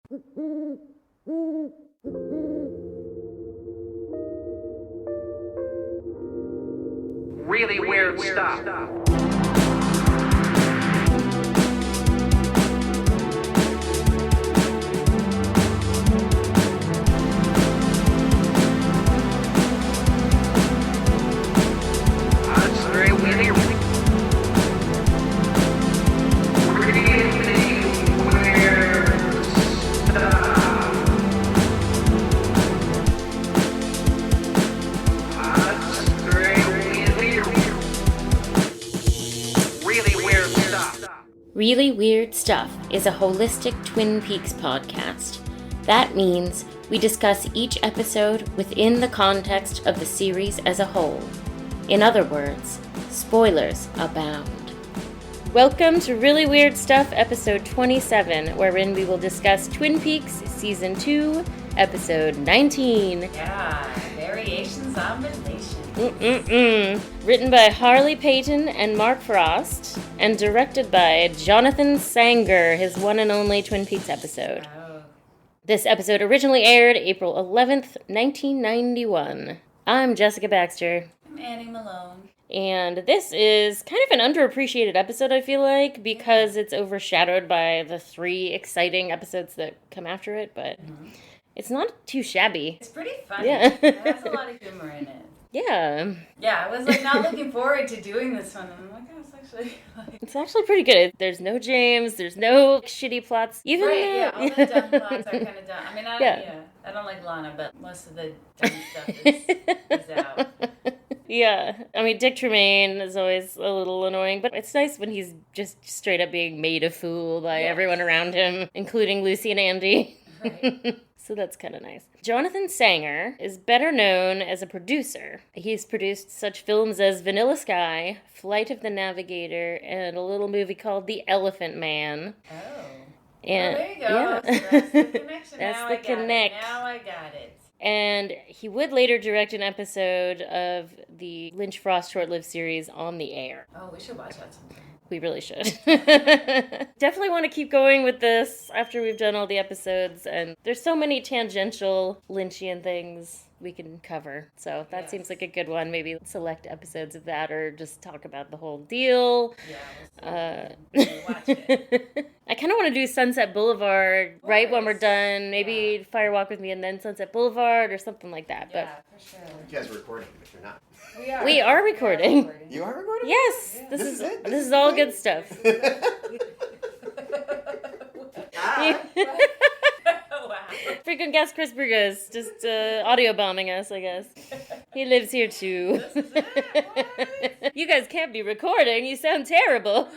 Really weird stuff. That's very weird. Really Weird Stuff is a holistic Twin Peaks podcast. That means we discuss each episode within the context of the series as a whole. In other words, spoilers abound. Welcome to Really Weird Stuff, episode 27, wherein we will discuss Twin Peaks Season 2, episode 19. Yeah, Variations on Relations. Written by Harley, Peyton, and Mark Frost, and directed by Jonathan Sanger, his one and only Twin Peaks episode. Oh. This episode originally aired April 11th, 1991. I'm Jessica Baxter. I'm Annie Malone. And this is kind of an underappreciated episode, I feel like, because it's overshadowed by the 3 exciting episodes that come after it, but it's not too shabby. It's pretty funny. Yeah. It has a lot of humor in it. Yeah. Yeah, I was not looking forward to doing this one. And I'm like, oh, it's actually pretty good. There's no James, there's no shitty plots. Even all the dumb plots are kind of dumb. I mean, I don't like Lana, but most of the dumb stuff is out. Yeah, I mean, Dick Tremayne is always a little annoying, but it's nice when he's just straight up being made a fool by everyone around him, including Lucy and Andy. Right. So that's kind of nice. Jonathan Sanger is better known as a producer. He's produced such films as Vanilla Sky, Flight of the Navigator, and a little movie called The Elephant Man. Oh. And, there you go. Yeah. So that's the connection. That's now the I got connect. It. Now I got it. And he would later direct an episode of the Lynch Frost short-lived series On the Air. Oh, we should watch that sometime. We really should. Definitely want to keep going with this after we've done all the episodes, and there's so many tangential Lynchian things we can cover. So that seems like a good one. Maybe select episodes of that or just talk about the whole deal. Yeah, we'll watch it. I kind of want to do Sunset Boulevard right when we're done. Maybe Fire Walk with Me and then Sunset Boulevard or something like that. Yeah, for sure. You guys are recording, but you're not. We are recording. You are recording? Yes. Yeah. This is it? This is all good stuff. Wow. Frequent guest Chris Burgos, just audio bombing us, I guess. He lives here too. You guys can't be recording. You sound terrible.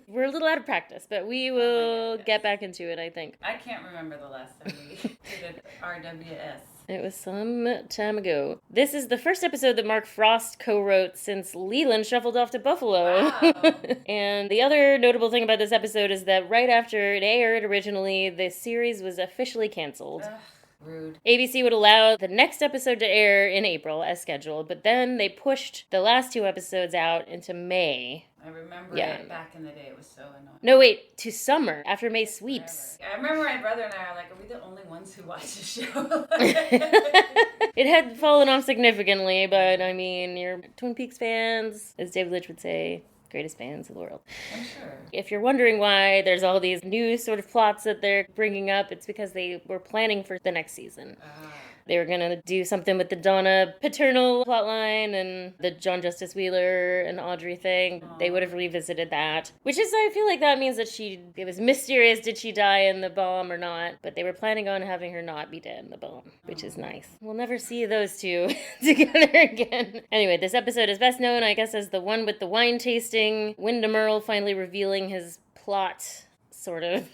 We're a little out of practice, but we will get back into it, I think. I can't remember the last time we did RWS. It was some time ago. This is the first episode that Mark Frost co-wrote since Leland shuffled off to Buffalo. Wow. And the other notable thing about this episode is that right after it aired originally, the series was officially canceled. Ugh, rude. ABC would allow the next episode to air in April as scheduled, but then they pushed the last 2 episodes out into May. I remember it back in the day. It was so annoying. No, wait, to summer, after May sweeps. I remember my brother and I were like, are we the only ones who watch the show? It had fallen off significantly, but I mean, you're Twin Peaks fans, as David Lynch would say, greatest fans in the world. I'm sure. If you're wondering why there's all these new sort of plots that they're bringing up, it's because they were planning for the next season. They were going to do something with the Donna paternal plotline and the John Justice Wheeler and Audrey thing. Aww. They would have revisited that. Which is, I feel like that means that it was mysterious, did she die in the bomb or not? But they were planning on having her not be dead in the bomb, which is nice. We'll never see those two together again. Anyway, this episode is best known, I guess, as the one with the wine tasting. Wyndham Earle finally revealing his plot, sort of.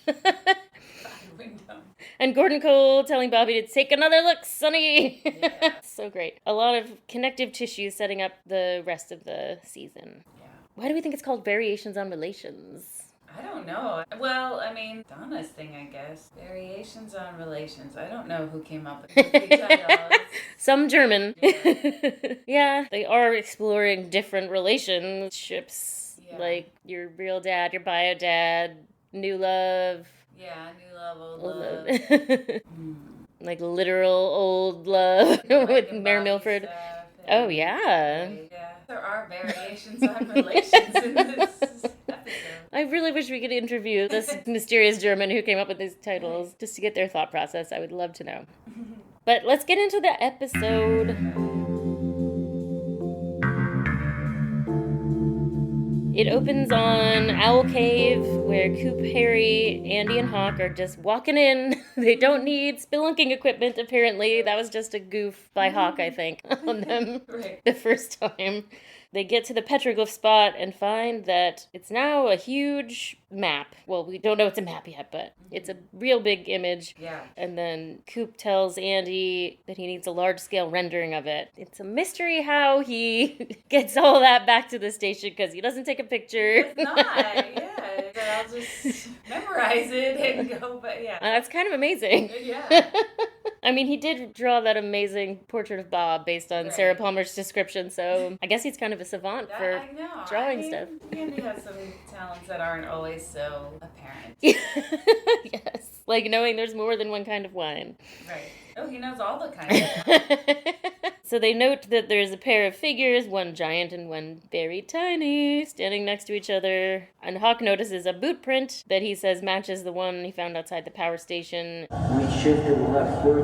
Wyndham. And Gordon Cole telling Bobby to take another look, Sonny. Yeah. So great. A lot of connective tissue setting up the rest of the season. Yeah. Why do we think it's called Variations on Relations? I don't know. Well, I mean, Donna's thing, I guess. Variations on Relations. I don't know who came up with the title. Some German. Yeah. Yeah, they are exploring different relationships. Yeah. Like your real dad, your bio dad, new love, Yeah, new love, old Old love. love. Like literal old love with Rick and Mary Bobby Milford. stuff, Oh, yeah. right, yeah. There are variations on relations in this episode. I really wish we could interview this mysterious German who came up with these titles just to get their thought process. I would love to know. But let's get into the episode. It opens on Owl Cave, where Coop, Harry, Andy, and Hawk are just walking in. They don't need spelunking equipment, apparently. That was just a goof by Hawk, I think, on them Right. the first time. They get to the petroglyph spot and find that it's now a huge map. Well, we don't know it's a map yet, but it's a real big image. Yeah. And then Coop tells Andy that he needs a large-scale rendering of it. It's a mystery how he gets all that back to the station because he doesn't take a picture. It's not, yeah. So I'll just memorize it and go, but yeah. That's kind of amazing. Yeah. I mean, he did draw that amazing portrait of Bob based on Right. Sarah Palmer's description, so I guess he's kind of a savant for I know. drawing I mean, stuff. Andy has some talents that aren't always so apparent. Yes, like knowing there's more than one kind of wine. Right. Oh, he knows all the kinds of So they note that there's a pair of figures, one giant and one very tiny, standing next to each other. And Hawk notices a boot print that he says matches the one he found outside the power station. We shifted the left foot,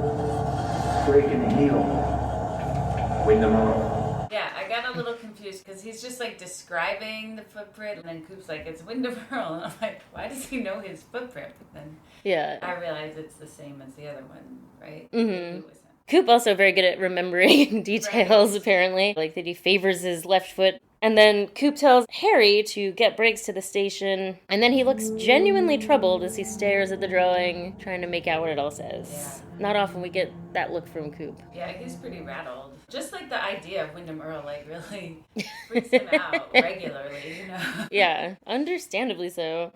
breaking the heel. Wyndham Earl. Yeah, I got a little confused because he's just like describing the footprint, and then Coop's like, it's Wyndham Earl. And I'm like, why does he know his footprint? But then Yeah. I realize it's the same as the other one, right? Mhm. Who was it? Coop also very good at remembering details, apparently. Like that he favors his left foot. And then Coop tells Harry to get brakes to the station. And then he looks genuinely troubled as he stares at the drawing, trying to make out what it all says. Not often we get that look from Coop. Yeah, he's pretty rattled. Just like the idea of Wyndham Earl, like, really freaks him out regularly, you know? Yeah, understandably so.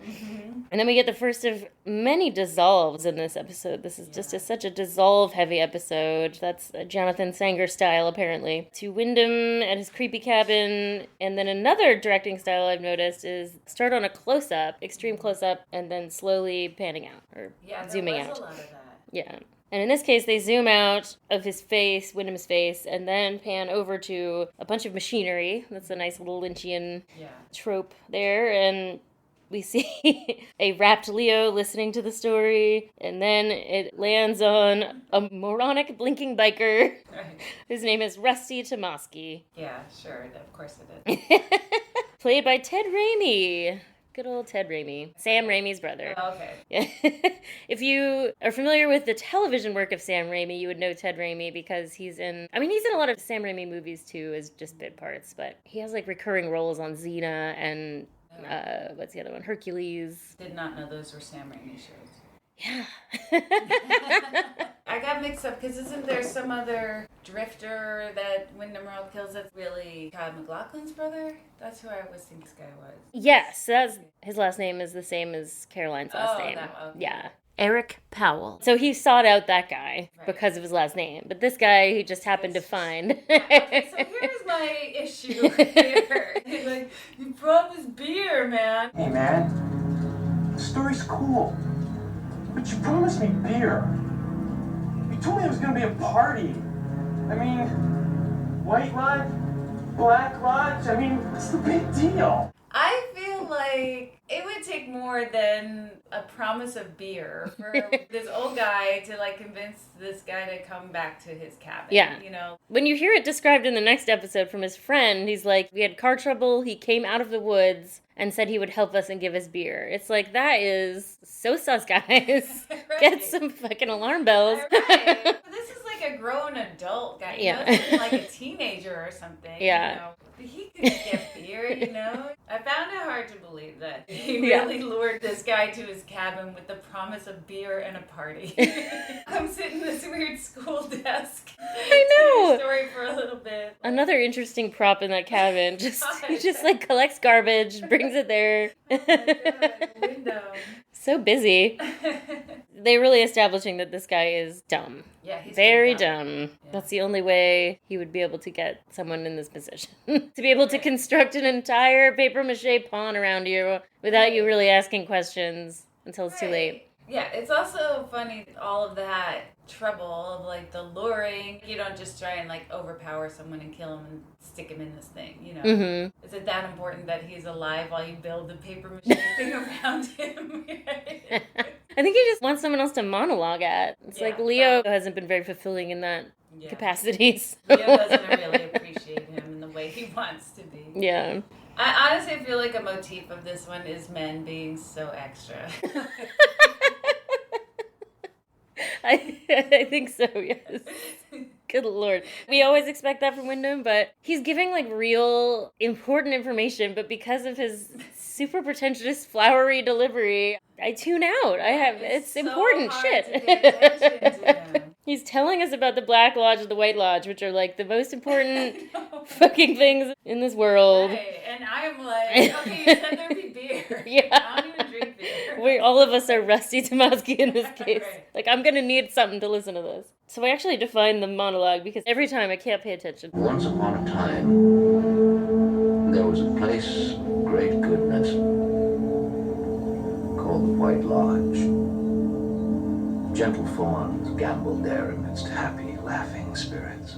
And then we get the first of many dissolves in this episode. This is just such a dissolve-heavy episode. That's Jonathan Sanger style, apparently. To Wyndham at his creepy cabin. And then another directing style I've noticed is start on a close-up, extreme close-up, and then slowly panning out, or zooming out. A lot of that. Yeah. And in this case, they zoom out of his face, Wyndham's face, and then pan over to a bunch of machinery. That's a nice little Lynchian trope there. And we see a rapt Leo listening to the story. And then it lands on a moronic blinking biker. Right. His name is Rusty Tomasky. Yeah, sure. Of course it is. Played by Ted Raimi. Good old Ted Raimi. Sam Raimi's brother. Oh, okay. Yeah. If you are familiar with the television work of Sam Raimi, you would know Ted Raimi because he's in a lot of Sam Raimi movies too as just bit parts, but he has like recurring roles on Xena and what's the other one? Hercules. Did not know those were Sam Raimi shows. Yeah. I got mixed up because isn't there some other drifter that Wyndham Earl kills that's really Todd McLaughlin's brother? That's who I always think this guy was. Yes, his last name is the same as Caroline's last name. Okay. Yeah. Eric Powell. So he sought out that guy because of his last name. But this guy he just happened to find. Okay, so here's my issue here. He's like, you promised beer, man. Hey, man. The story's cool. But you promised me beer. You told me it was going to be a party. I mean, white lodge, black lodge. I mean, what's the big deal? I feel like it would take more than a promise of beer for this old guy to like convince this guy to come back to his cabin. Yeah. You know? When you hear it described in the next episode from his friend, he's like, we had car trouble, he came out of the woods and said he would help us and give us beer. It's like, that is so sus, guys. Right. Get some fucking alarm bells. Right. This is like a grown adult guy. Yeah. He wasn't like a teenager or something. Yeah. You know? He could get beer, you know? I found it hard to believe that he really lured this guy to his cabin with the promise of beer and a party. Come sit in this weird school desk. I know. Do your story for a little bit. Another interesting prop in that cabin. He just like collects garbage, brings it there. Oh my God, window. So busy. They're really establishing that this guy is dumb. Yeah, he's Very pretty dumb. Yeah. That's the only way he would be able to get someone in this position. To be able to construct an entire papier-mâché pawn around you without you really asking questions until it's too late. Yeah, it's also funny, all of that trouble of, like, the luring. You don't just try and, like, overpower someone and kill him and stick him in this thing, you know? Mm-hmm. Is it that important that he's alive while you build the paper mache thing around him? I think he just wants someone else to monologue at. It's like Leo hasn't been very fulfilling in that capacity. So. Leo doesn't really appreciate him in the way he wants to be. Yeah. I honestly feel like a motif of this one is men being so extra. I think so, yes. Good Lord. We always expect that from Wyndham, but he's giving, like, real important information, but because of his super pretentious, flowery delivery, I tune out. It's so important shit. To pay attention to him. He's telling us about the Black Lodge and the White Lodge, which are, like, the most important fucking things in this world. Right, and I'm like, okay, you said there'd be beer. Yeah. I don't even drink beer. All of us are Rusty Tomasky in this case. Right. Like, I'm gonna need something to listen to this. So I actually defined the monologue because every time I can't pay attention. Once upon a time, there was a place of great goodness called the White Lodge. Gentle fawns gambled there amidst happy, laughing spirits.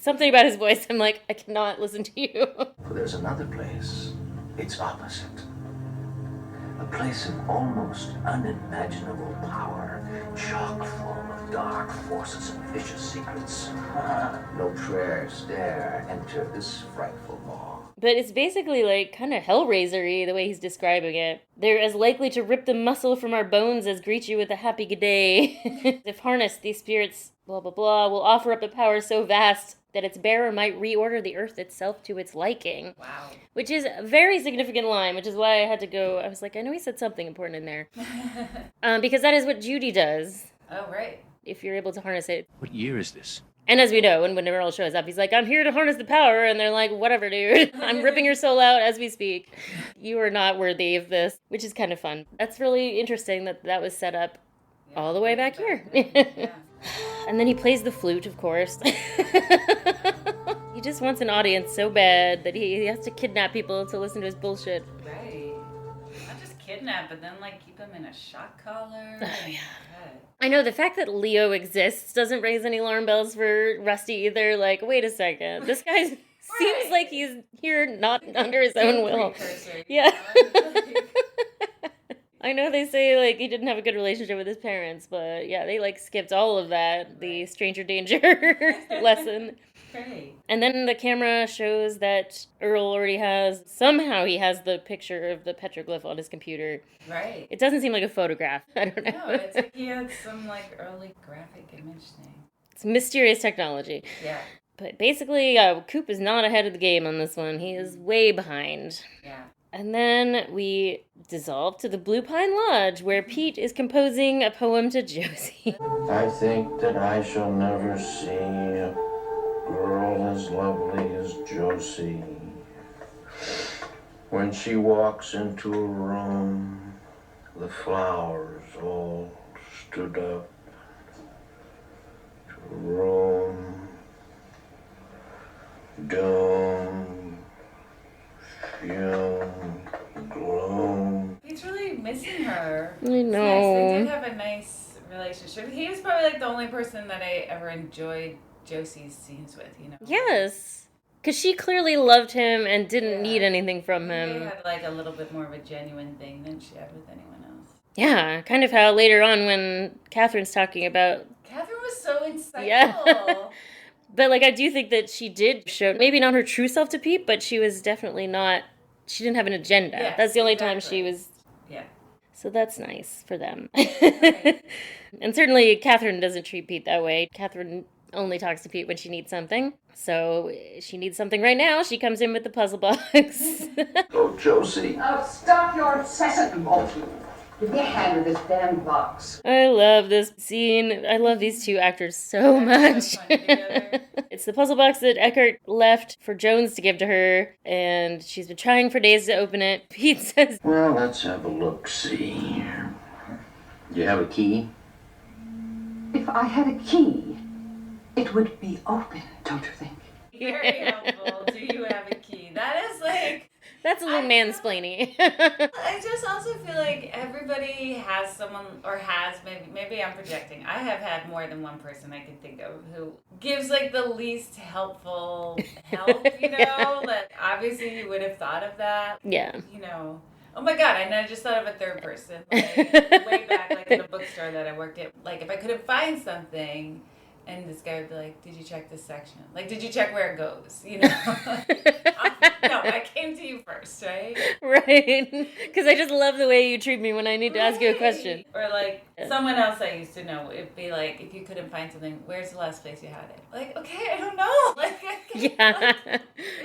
Something about his voice, I'm like, I cannot listen to you. For there's another place, its opposite. A place of almost unimaginable power, chock full of dark forces and vicious secrets. No prayers dare enter this frightful maw. But it's basically, like, kind of Hellraiser-y, the way he's describing it. They're as likely to rip the muscle from our bones as greet you with a happy good day. If harnessed, these spirits, blah, blah, blah, will offer up a power so vast that its bearer might reorder the earth itself to its liking. Wow. Which is a very significant line, which is why I had to go, I was like, I know he said something important in there. Because that is what Judy does. Oh, right. If you're able to harness it. What year is this? And as we know, when Earl shows up, he's like, I'm here to harness the power. And they're like, whatever, dude. I'm ripping your soul out as we speak. You are not worthy of this, which is kind of fun. That's really interesting that was set up all the way back here. Yeah. And then he plays the flute, of course. He just wants an audience so bad that he has to kidnap people to listen to his bullshit. Right. Not just kidnap, but then, like, keep them in a shock collar. Oh, yeah. God. I know, the fact that Leo exists doesn't raise any alarm bells for Rusty either. Like, wait a second. This guy seems like he's here not under his own will. Yeah. I know they say, like, he didn't have a good relationship with his parents, but yeah, they, like, skipped all of that, the stranger danger lesson. Right. And then the camera shows that Earl already somehow he has the picture of the petroglyph on his computer. Right. It doesn't seem like a photograph. I don't know. No, it's like he had some, like, early graphic image thing. It's mysterious technology. Yeah. But basically, Coop is not ahead of the game on this one. He is way behind. Yeah. And then we dissolve to the Blue Pine Lodge, where Pete is composing a poem to Josie. I think that I shall never see a girl as lovely as Josie. When she walks into a room, the flowers all stood up. To room, doom, fume, gloom. He's really missing her. I know. It's nice. They did have a nice relationship. He was probably, like, the only person that I ever enjoyed Josie's scenes with, you know? Yes. Because she clearly loved him and didn't need anything from him. They had, like, a little bit more of a genuine thing than she had with anyone else. Yeah, kind of how later on when Catherine's talking about... Catherine was so insightful. Yeah. But, like, I do think that she did show, maybe not her true self to Pete, but she was definitely not, she didn't have an agenda. Yes, that's the only time she was... Yeah. So that's nice for them. Right. And certainly Catherine doesn't treat Pete that way. Catherine only talks to Pete when she needs something. So she needs something right now. She comes in with the puzzle box. Oh, Josie. Oh, stop your incessant moping. Give me a hand with this damn box. I love this scene. I love these two actors so much. So funny together. It's the puzzle box that Eckhart left for Jones to give to her, and she's been trying for days to open it. Pete says, Well, let's have a look-see. You have a key? If I had a key, it would be open, don't you think? Very helpful. Do you have a key? That is, like, That's a little mansplaining. I just also feel like everybody has someone, or has, maybe I'm projecting. I have had more than one person I can think of who gives like the least helpful help, you know? Yeah. Like, obviously you would have thought of that. Yeah. You know. Oh my God, and I just thought of a third person. Like, way back, like in a bookstore that I worked at. Like, if I couldn't find something, and this guy would be like, did you check this section? Like, did you check where it goes? You know? No, I came to you first, right? Right. Because I just love the way you treat me when I need to ask you a question. Or like, someone else I used to know, it'd be like, if you couldn't find something, where's the last place you had it? Like, okay, I don't know. Like, Yeah.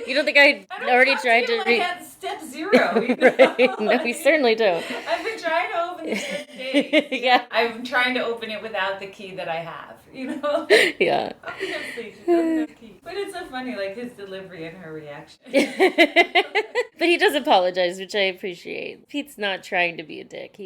You don't think I don't already talk tried to you to like read? at step 0, you know? Right. No, we Like, certainly don't. I've been trying to open this for days. Yeah. I'm trying to open it without the key that I have, you know? Yeah. Obviously, she doesn't have a key. But it's so funny, like, his delivery and her reaction. But he does apologize, which I appreciate. Pete's not trying to be a dick.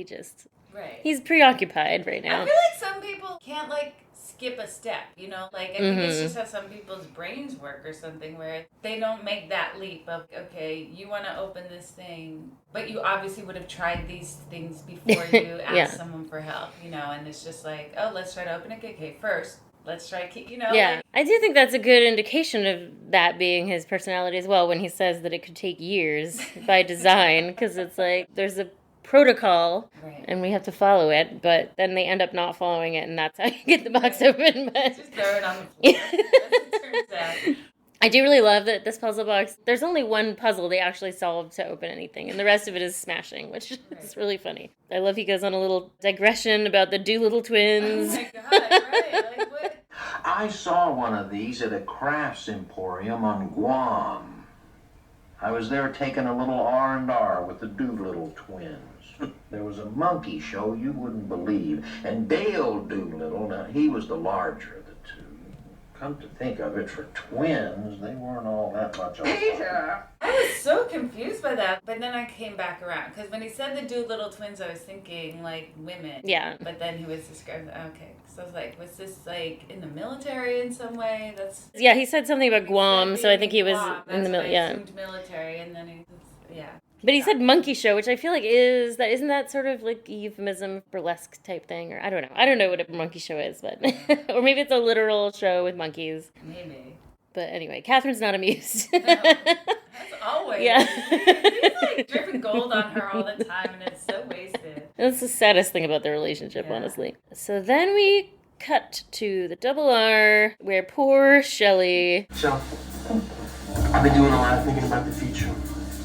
Right. He's preoccupied right now. I feel like some people can't, like, skip a step, you know? Like, I think it's just how some people's brains work or something, where they don't make that leap of, okay, you want to open this thing, but you obviously would have tried these things before you asked someone for help, you know? And it's just like, oh, let's try to open it. Okay, first, let's try, you know? Yeah, Like, I do think that's a good indication of that being his personality as well when he says that it could take years by design, because it's like there's a protocol right. and we have to follow it, but then they end up not following it, and that's how you get the box open. But Just throw it on the floor. That's what it turns out. I do really love that this puzzle box, there's only one puzzle they actually solved to open anything, and the rest of it is smashing, which is really funny. I love he goes on a little digression about the Doolittle twins. Oh my God, right? Like, what? I saw one of these at a crafts emporium on Guam. I was there taking a little R&R with the Doolittle twins. There was a monkey show you wouldn't believe, and Dale Doolittle, now he was the larger of the two. Come to think of it, for twins, they weren't all that much alike. Peter! I was so confused by that, but then I came back around. Because when he said the Doolittle twins, I was thinking, like, women. Yeah. But then he was describing, okay. So I was like, was this, like, in the military in some way? Yeah, he said something about Guam, so I think he was in the military. yeah. Assumed military, and then yeah. But he said monkey show, which I feel like isn't that sort of like a euphemism, burlesque type thing, or I don't know. I don't know what a monkey show is, but or maybe it's a literal show with monkeys. Maybe. But anyway, Catherine's not amused. No, that's always. Yeah. He's like dripping gold on her all the time, and it's so wasted. That's the saddest thing about their relationship, honestly. So then we cut to the double R, where poor Shelley. So, I've been doing a lot of thinking about the future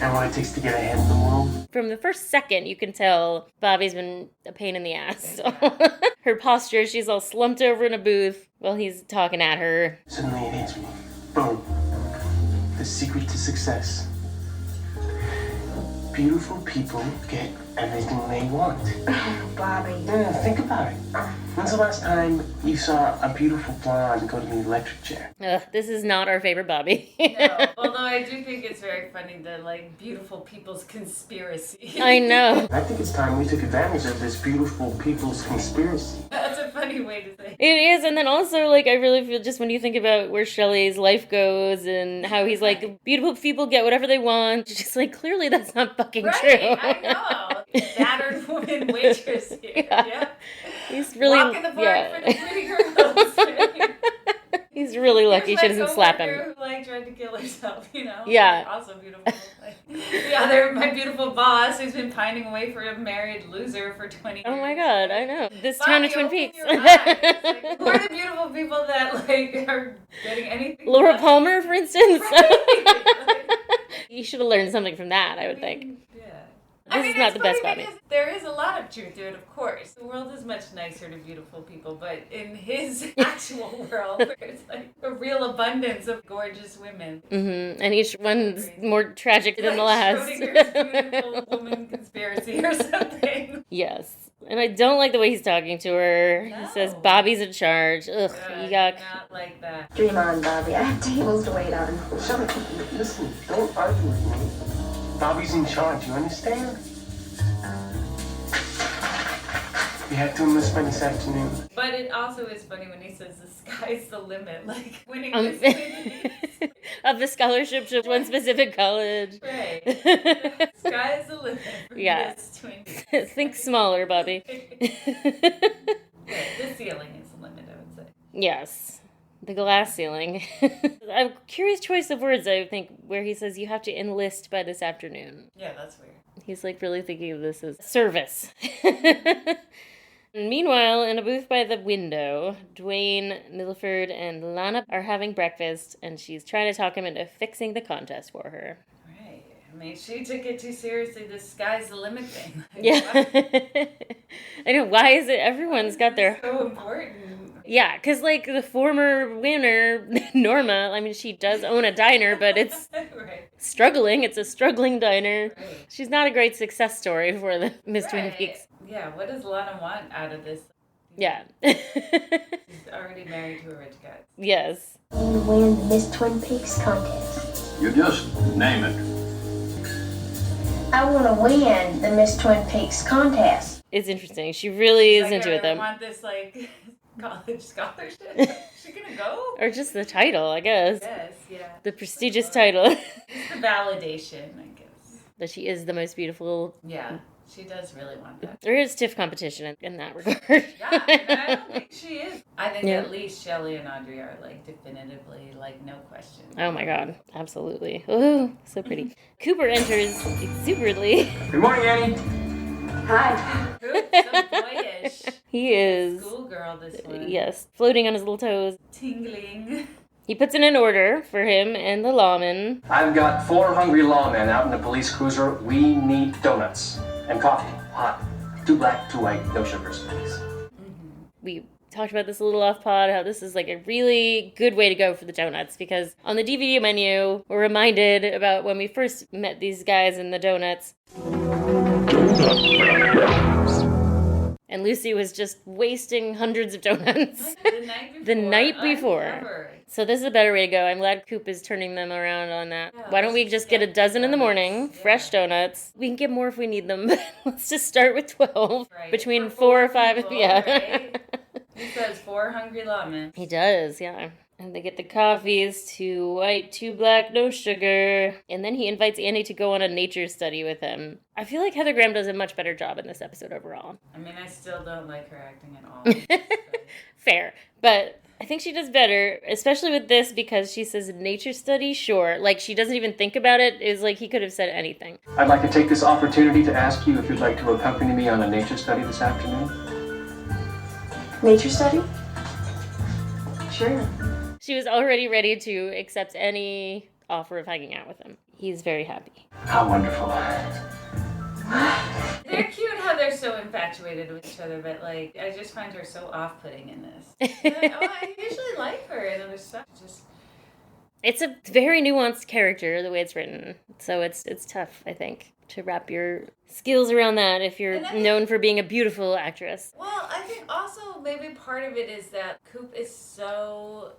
and what it takes to get ahead in the world. From the first second, you can tell Bobby's been a pain in the ass. So. Her posture, she's all slumped over in a booth while he's talking at her. Suddenly it hits me. Boom. The secret to success. Beautiful people get everything they want. Bobby. Yeah, think about it. When's the last time you saw a beautiful blonde go to the electric chair? Ugh, this is not our favorite Bobby. No, although I do think it's very funny, the, like, beautiful people's conspiracy. I know. I think it's time we took advantage of this beautiful people's conspiracy. That's a funny way to say it. It is, and then also, like, I really feel just when you think about where Shelley's life goes and how he's like, beautiful people get whatever they want, just like, clearly that's not fucking Right, true. I know. Battered woman waitress here. Yeah. He's really, Walking the park for the pretty girls. He's really lucky Here's she my doesn't slap coworker him. who, like, tried to kill herself, you know? Yeah. Like, also beautiful. Like, my beautiful boss who's been pining away for a married loser for 20 years. Oh my God, I know. This Bobby, town of Twin open Peaks. your eyes. Like, who are the beautiful people that, like, are getting anything? Laura done? Palmer, for instance. Right. You should have learned something from that, I would think. Yeah. This is not it's the best funny Bobby. because there is a lot of truth to it, of course. The world is much nicer to beautiful people, but in his actual world, there's like a real abundance of gorgeous women. Mm-hmm. And each one's more tragic than the Like last. Schrodinger's beautiful woman conspiracy or something. Yes. And I don't like the way he's talking to her. He No. says Bobby's in charge. Ugh, yuck. Not like that. Dream on, Bobby. I have tables to wait on. Shut up. Listen, don't argue with me. Bobby's in charge, you understand? We had to enlist by this afternoon. But it also is funny when he says the sky's the limit, like winning Um, this movie. Of the scholarship to one specific college. Right. Sky's the limit for Yeah. this twin. Think smaller, Bobby. Right, the ceiling is the limit, I would say. Yes. The glass ceiling. A curious choice of words, I think, where he says you have to enlist by this afternoon. Yeah, that's weird. He's like really thinking of this as service. Meanwhile, in a booth by the window, Dwayne, Milford, and Lana are having breakfast, and she's trying to talk him into fixing the contest for her. Right. I mean, she took it too seriously, the sky's the limit thing. Like, Yeah. why- I know, why is it everyone's got their... so important. Yeah, because, like, the former winner, Norma, I mean, she does own a diner, but it's Right. struggling. It's a struggling diner. Right. She's not a great success story for the Miss Twin Right. Peaks. Yeah, what does Lana want out of this? Yeah. She's already married to a rich guy. Yes. And win the Miss Twin Peaks contest. You just name it. I want to win the Miss Twin Peaks contest. It's interesting. She really is Like, into it, I though. want this, like, college scholarship. Is she gonna go? Or just the title, I guess. Yes, yeah. The prestigious title. It's the validation, I guess. That she is the most beautiful. Yeah, she does really want that. There is stiff competition in that regard. Yeah, and I don't think she is. I think Yeah. at least Shelley and Audrey are, like, definitively, like, no question. Oh my god. Absolutely. Ooh, so pretty. Cooper enters exuberantly. Good morning, Annie. Hi. Oops, so boyish. He is, Schoolgirl, this one. yes, floating on his little toes. Tingling. He puts in an order for him and the lawman. I've got 4 hungry lawmen out in the police cruiser. We need donuts and coffee, hot. 2 black, 2 white, no sugars, please. We talked about this a little off pod, how this is like a really good way to go for the donuts, because on the DVD menu, we're reminded about when we first met these guys in the donuts. And Lucy was just wasting hundreds of donuts. The night before. The night before. Uncovered. So this is a better way to go. I'm glad Coop is turning them around on that. Yeah, Why don't we let's just get a dozen in the morning, donuts. Yeah. fresh donuts. We can get more if we need them, but let's just start with 12. Right. Between For 4 or 5, people, yeah. right? He says 4 hungry lawmen. He does, yeah. And they get the coffees, 2 white, 2 black, no sugar. And then he invites Andy to go on a nature study with him. I feel like Heather Graham does a much better job in this episode overall. I mean, I still don't like her acting at all. Fair. But I think she does better, especially with this, because she says nature study, sure. Like, she doesn't even think about it. It's like he could have said anything. I'd like to take this opportunity to ask you if you'd like to accompany me on a nature study this afternoon. Nature study? Sure. She was already ready to accept any offer of hanging out with him. He's very happy. How wonderful. They're cute how they're so infatuated with each other, but, like, I just find her so off-putting in this. I usually like her in other stuff. Just It's a very nuanced character, the way it's written. So it's tough, I think, to wrap your skills around that if you're And I think- known for being a beautiful actress. Well, I think also maybe part of it is that Coop is so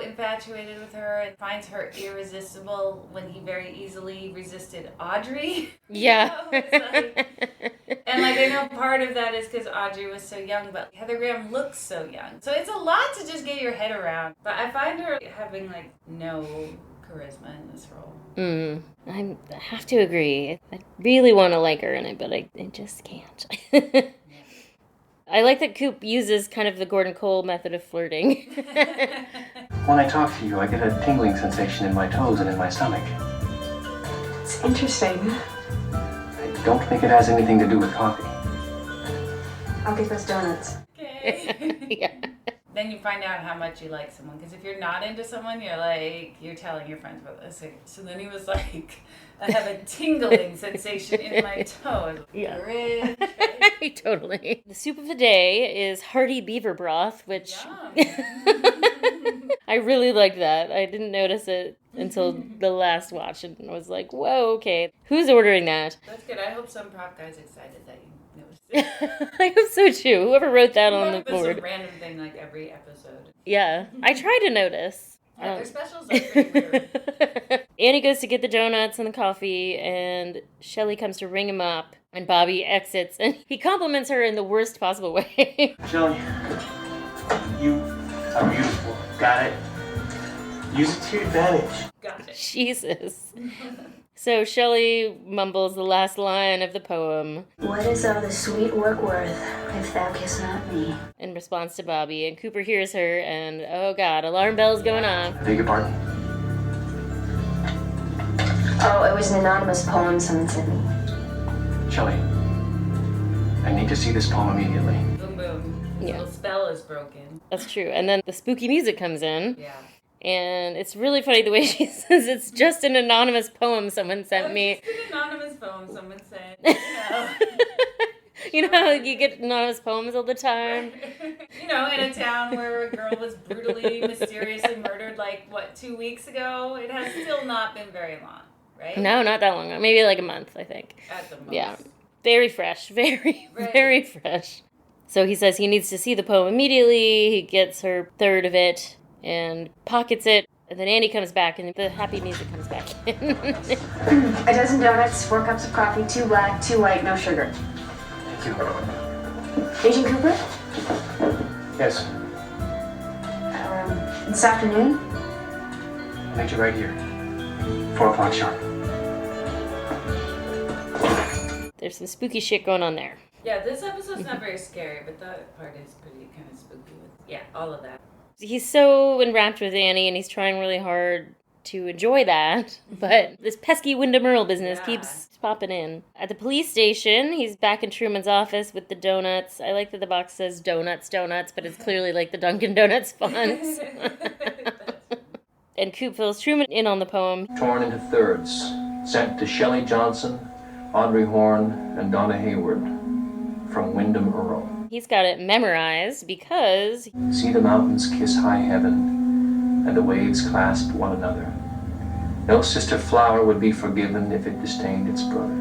infatuated with her and finds her irresistible when he very easily resisted Audrey. Yeah. You know, it's like, and like I know part of that is because Audrey was so young, but Heather Graham looks so young. So it's a lot to just get your head around. But I find her having like no charisma in this role. I have to agree. I really want to like her in it, but I just can't. I like that Coop uses kind of the Gordon Cole method of flirting. When I talk to you, I get a tingling sensation in my toes and in my stomach. It's interesting. I don't think it has anything to do with coffee. I'll get those donuts. Okay. Yeah. Then you find out how much you like someone. Because if you're not into someone, you're telling your friends about this. So then he was like, I have a tingling sensation in my toe. Yeah. Rich. Totally. The soup of the day is hearty beaver broth, which Yum. I really liked that. I didn't notice it until the last watch, and I was like, whoa, okay. Who's ordering that? That's good. I hope some prop guy's excited that you noticed it. I hope so too. Whoever wrote that on the It's a board. random thing like every episode. Yeah. I try to notice. Yeah, their specials are pretty weird. Annie goes to get the donuts and the coffee, and Shelley comes to ring him up, and Bobby exits, and he compliments her in the worst possible way. Shelley, you are beautiful. Got it? Use it to your advantage. Got it. Jesus. So Shelley mumbles the last line of the poem. What is all the sweet work worth if thou kiss not me? In response to Bobby, and Cooper hears her, and oh god, alarm bells going off. Beg your pardon? Oh, it was an anonymous poem someone sent me. Shelley, I need to see this poem immediately. Boom, boom. Yeah. The spell is broken. That's true. And then the spooky music comes in. Yeah. And it's really funny the way she says it's just an anonymous poem someone sent me. It's an anonymous poem someone sent. You know. You know how you get anonymous poems all the time? You know, in a town where a girl was brutally, mysteriously murdered, 2 weeks ago? It has still not been very long, right? No, not that long ago. Maybe like a month, I think. At the most. Yeah. Very fresh. Very, Right. very fresh. So he says he needs to see the poem immediately. He gets her third of it and pockets it. And then Andy comes back and the happy music comes back in. A dozen donuts, 4 cups of coffee, 2 black, 2 white, no sugar. Thank you. Agent Cooper? Yes, This afternoon? I'll meet you right here. 4 o'clock sharp. There's some spooky shit going on there. Yeah, this episode's not very scary, but that part is pretty kind of spooky. Yeah, all of that. He's so enwrapped with Annie and he's trying really hard to enjoy that, but this pesky Wyndham Earl business keeps popping in. At the police station, he's back in Truman's office with the donuts. I like that the box says donuts, but it's clearly like the Dunkin' Donuts fonts. And Coop fills Truman in on the poem. Torn into thirds, sent to Shelley Johnson, Audrey Horn, and Donna Hayward, from Wyndham Earl. He's got it memorized because... See the mountains kiss high heaven, and the waves clasp one another. No sister flower would be forgiven if it disdained its brother.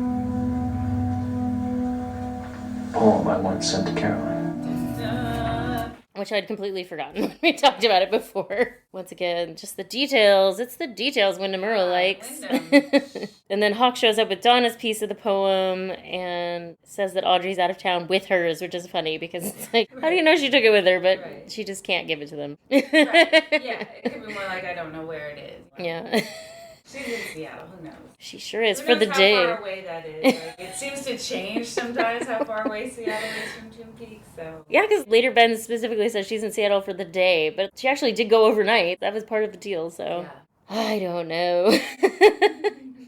Poem I once sent to Caroline. Which I'd completely forgotten when we talked about it before. Once again, just the details. It's the details Wyndham Earl likes. And then Hawk shows up with Donna's piece of the poem and says that Audrey's out of town with hers, which is funny because it's like, how do you know she took it with her? But she just can't give it to them. Right. Yeah, it could be more like, I don't know where it is. Yeah. She's in Seattle, who knows? She sure is Who for the knows day. how far away that is. It seems to change sometimes how far away Seattle is from Twin Peaks, so... Yeah, because later Ben specifically says she's in Seattle for the day, but she actually did go overnight. That was part of the deal, so... Yeah. I don't know.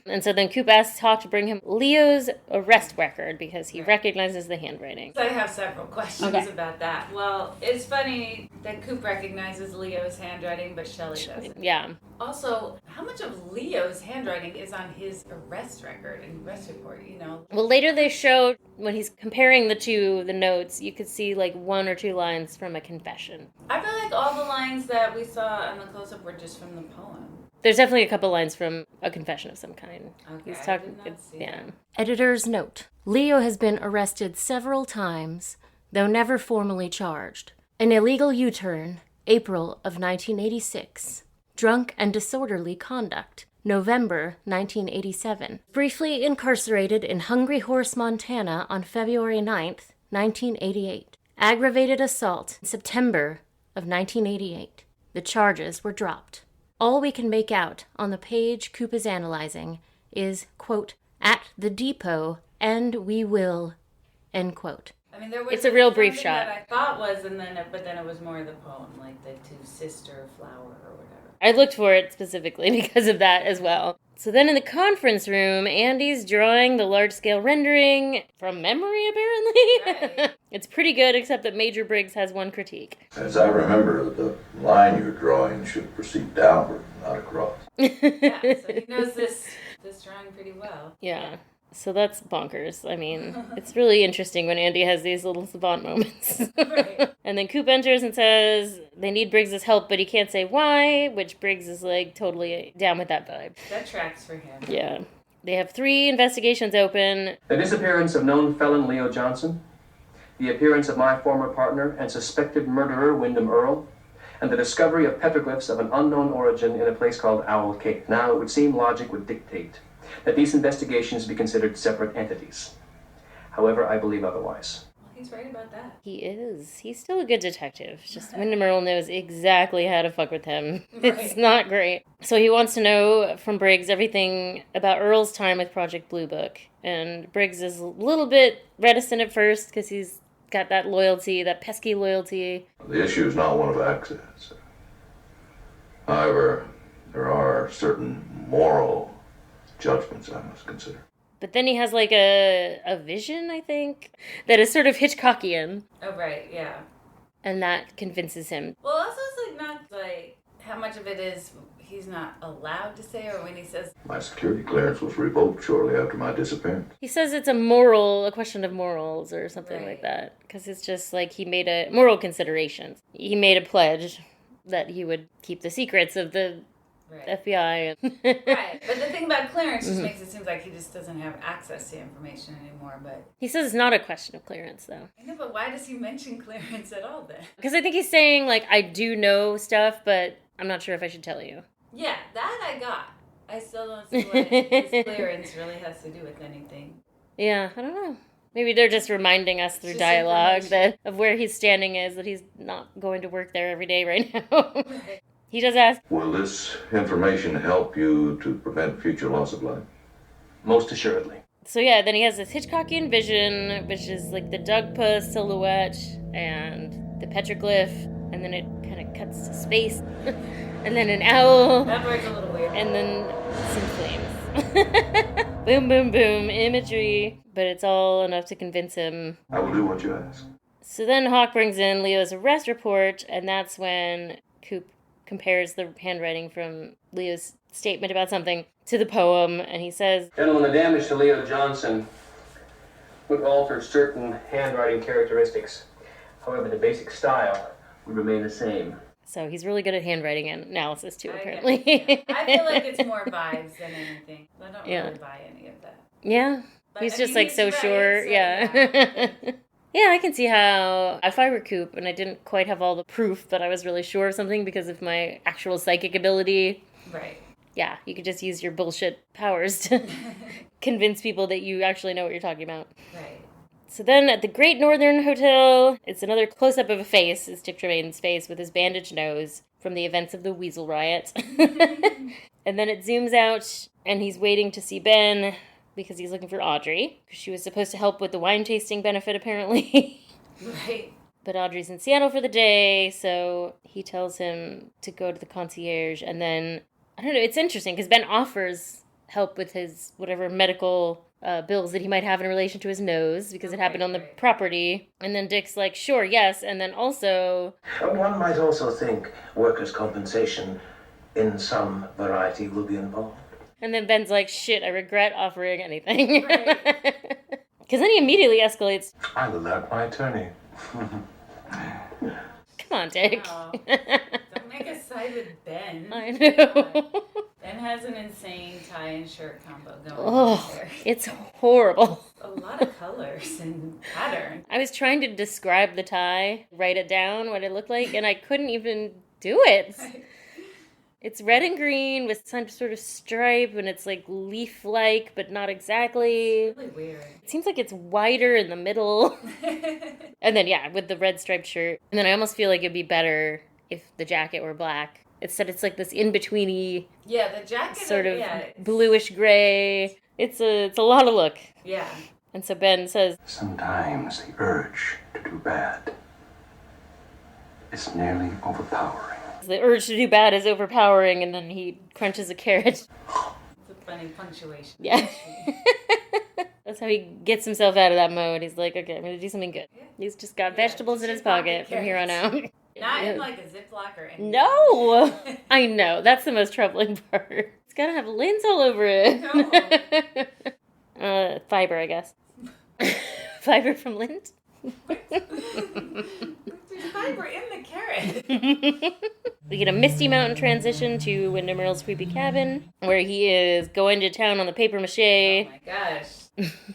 And so then Coop asks Hawk to bring him Leo's arrest record because he recognizes the handwriting. I have several questions about that. Well, it's funny that Coop recognizes Leo's handwriting, but Shelley doesn't. Yeah. Also, how much of Leo's handwriting is on his arrest record and arrest report, you know? Well, later they show, when he's comparing the notes, you could see like 1 or 2 lines from a confession. I feel like all the lines that we saw on the close-up were just from the poem. There's definitely a couple lines from a confession of some kind. Okay, He's talking, I did not see that. Editor's note. Leo has been arrested several times, though never formally charged. An illegal U-turn, April of 1986. Drunk and disorderly conduct, November 1987. Briefly incarcerated in Hungry Horse, Montana on February 9th, 1988. Aggravated assault, September of 1988. The charges were dropped. All we can make out on the page Coop is analyzing is, quote, at the depot, and we will, end quote. I mean, there was It's a real brief shot. that I thought was, but then it was more of the poem, like the two-sister flower or whatever. I looked for it specifically because of that as well. So then in the conference room, Andy's drawing the large-scale rendering from memory, apparently. Right. It's pretty good, except that Major Briggs has one critique. As I remember, the line you're drawing should proceed downward, not across. Yeah, so he knows this drawing pretty well. Yeah. So that's bonkers. I mean, it's really interesting when Andy has these little savant moments. Right. And then Coop enters and says they need Briggs' help, but he can't say why, which Briggs is like totally down with that vibe. That tracks for him. Yeah. They have 3 investigations open. The disappearance of known felon Leo Johnson, the appearance of my former partner and suspected murderer Wyndham Earl, and the discovery of petroglyphs of an unknown origin in a place called Owl Cave. Now, it would seem logic would dictate that these investigations be considered separate entities. However, I believe otherwise. he's right about that. He is. He's still a good detective. It's just Wyndham Earl knows exactly how to fuck with him. Right. It's not great. So he wants to know from Briggs everything about Earl's time with Project Blue Book. And Briggs is a little bit reticent at first because he's got that loyalty, that pesky loyalty. The issue is not one of access. However, there are certain moral judgments I must consider. But then he has like a vision, I think, that is sort of Hitchcockian. Oh, right, yeah. And that convinces him. Well, also it's like not like how much of it is he's not allowed to say, or when he says My security clearance was revoked shortly after my disappearance. He says it's a question of morals or something like that. Because it's just like he made a moral considerations. He made a pledge that he would keep the secrets of the FBI. Right, but the thing about clearance just makes it seem like he just doesn't have access to information anymore, but... He says it's not a question of clearance, though. I know, but why does he mention clearance at all, then? Because I think he's saying, like, I do know stuff, but I'm not sure if I should tell you. Yeah, that I got. I still don't see what his clearance really has to do with anything. Yeah, I don't know. Maybe they're just reminding us through dialogue that of where he's standing is, that he's not going to work there every day right now. Right. He does ask, Will this information help you to prevent future loss of life? Most assuredly. so yeah, then he has this Hitchcockian vision, which is like the Dugpa silhouette and the petroglyph, and then it kind of cuts to space, and then an owl, That part's a little weird. and then some flames. Boom, boom, boom, imagery, but it's all enough to convince him. I will do what you ask. So then Hawk brings in Leo's arrest report, and that's when Coop compares the handwriting from Leo's statement about something to the poem, and he says, Gentlemen, the damage to Leo Johnson would alter certain handwriting characteristics. However, the basic style would remain the same. so he's really good at handwriting and analysis too, I apparently. I feel like it's more vibes than anything. I don't really buy any of that. Yeah, But, he's I just mean, like so he's right, sure, so, yeah. Yeah, I can see how if I were Coop and I didn't quite have all the proof that I was really sure of something because of my actual psychic ability. Right. Yeah, you could just use your bullshit powers to convince people that you actually know what you're talking about. Right. So then at the Great Northern Hotel, it's another close-up of a face. It's Dick Tremayne's face with his bandaged nose from the events of the Weasel Riot. And then it zooms out, and he's waiting to see Ben because he's looking for Audrey. She was supposed to help with the wine tasting benefit, apparently. Right. But Audrey's in Seattle for the day, so he tells him to go to the concierge. And then, I don't know, it's interesting because Ben offers help with his whatever medical bills that he might have in relation to his nose because it happened on the property. And then Dick's like, sure, yes. And then also... One might also think workers' compensation in some variety will be involved. And then Ben's like, shit, I regret offering anything. Because then he immediately escalates. I will alert my attorney. Come on, Dick. Oh, don't make us side with Ben. I know. Ben has an insane tie and shirt combo going on Oh, there. it's horrible. A lot of colors and pattern. I was trying to describe the tie, write it down, what it looked like, and I couldn't even do it. It's red and green with some sort of stripe, and it's like leaf-like, but not exactly. It's really weird. It seems like it's wider in the middle. And then, yeah, with the red striped shirt. And then I almost feel like it'd be better if the jacket were black. Instead, it's like this in-betweeny Yeah, the jacket sort of it's- bluish gray. It's a lot of look. Yeah. And so Ben says, Sometimes the urge to do bad is nearly overpowering. the urge to do bad is overpowering, and then he crunches a carrot. It's a funny punctuation. Yeah. That's how he gets himself out of that mode. He's like, okay, I'm going to do something good. He's just got vegetables in his pocket from here on out. Not in like a Ziploc or anything. No! I know. That's the most troubling part. It's got to have lint all over it. No. Fiber, I guess. Fiber from lint? There's fiber in the carrot. We get a Misty Mountain transition to Wyndham Earl's creepy cabin, where he is going to town on the paper mache. Oh my gosh.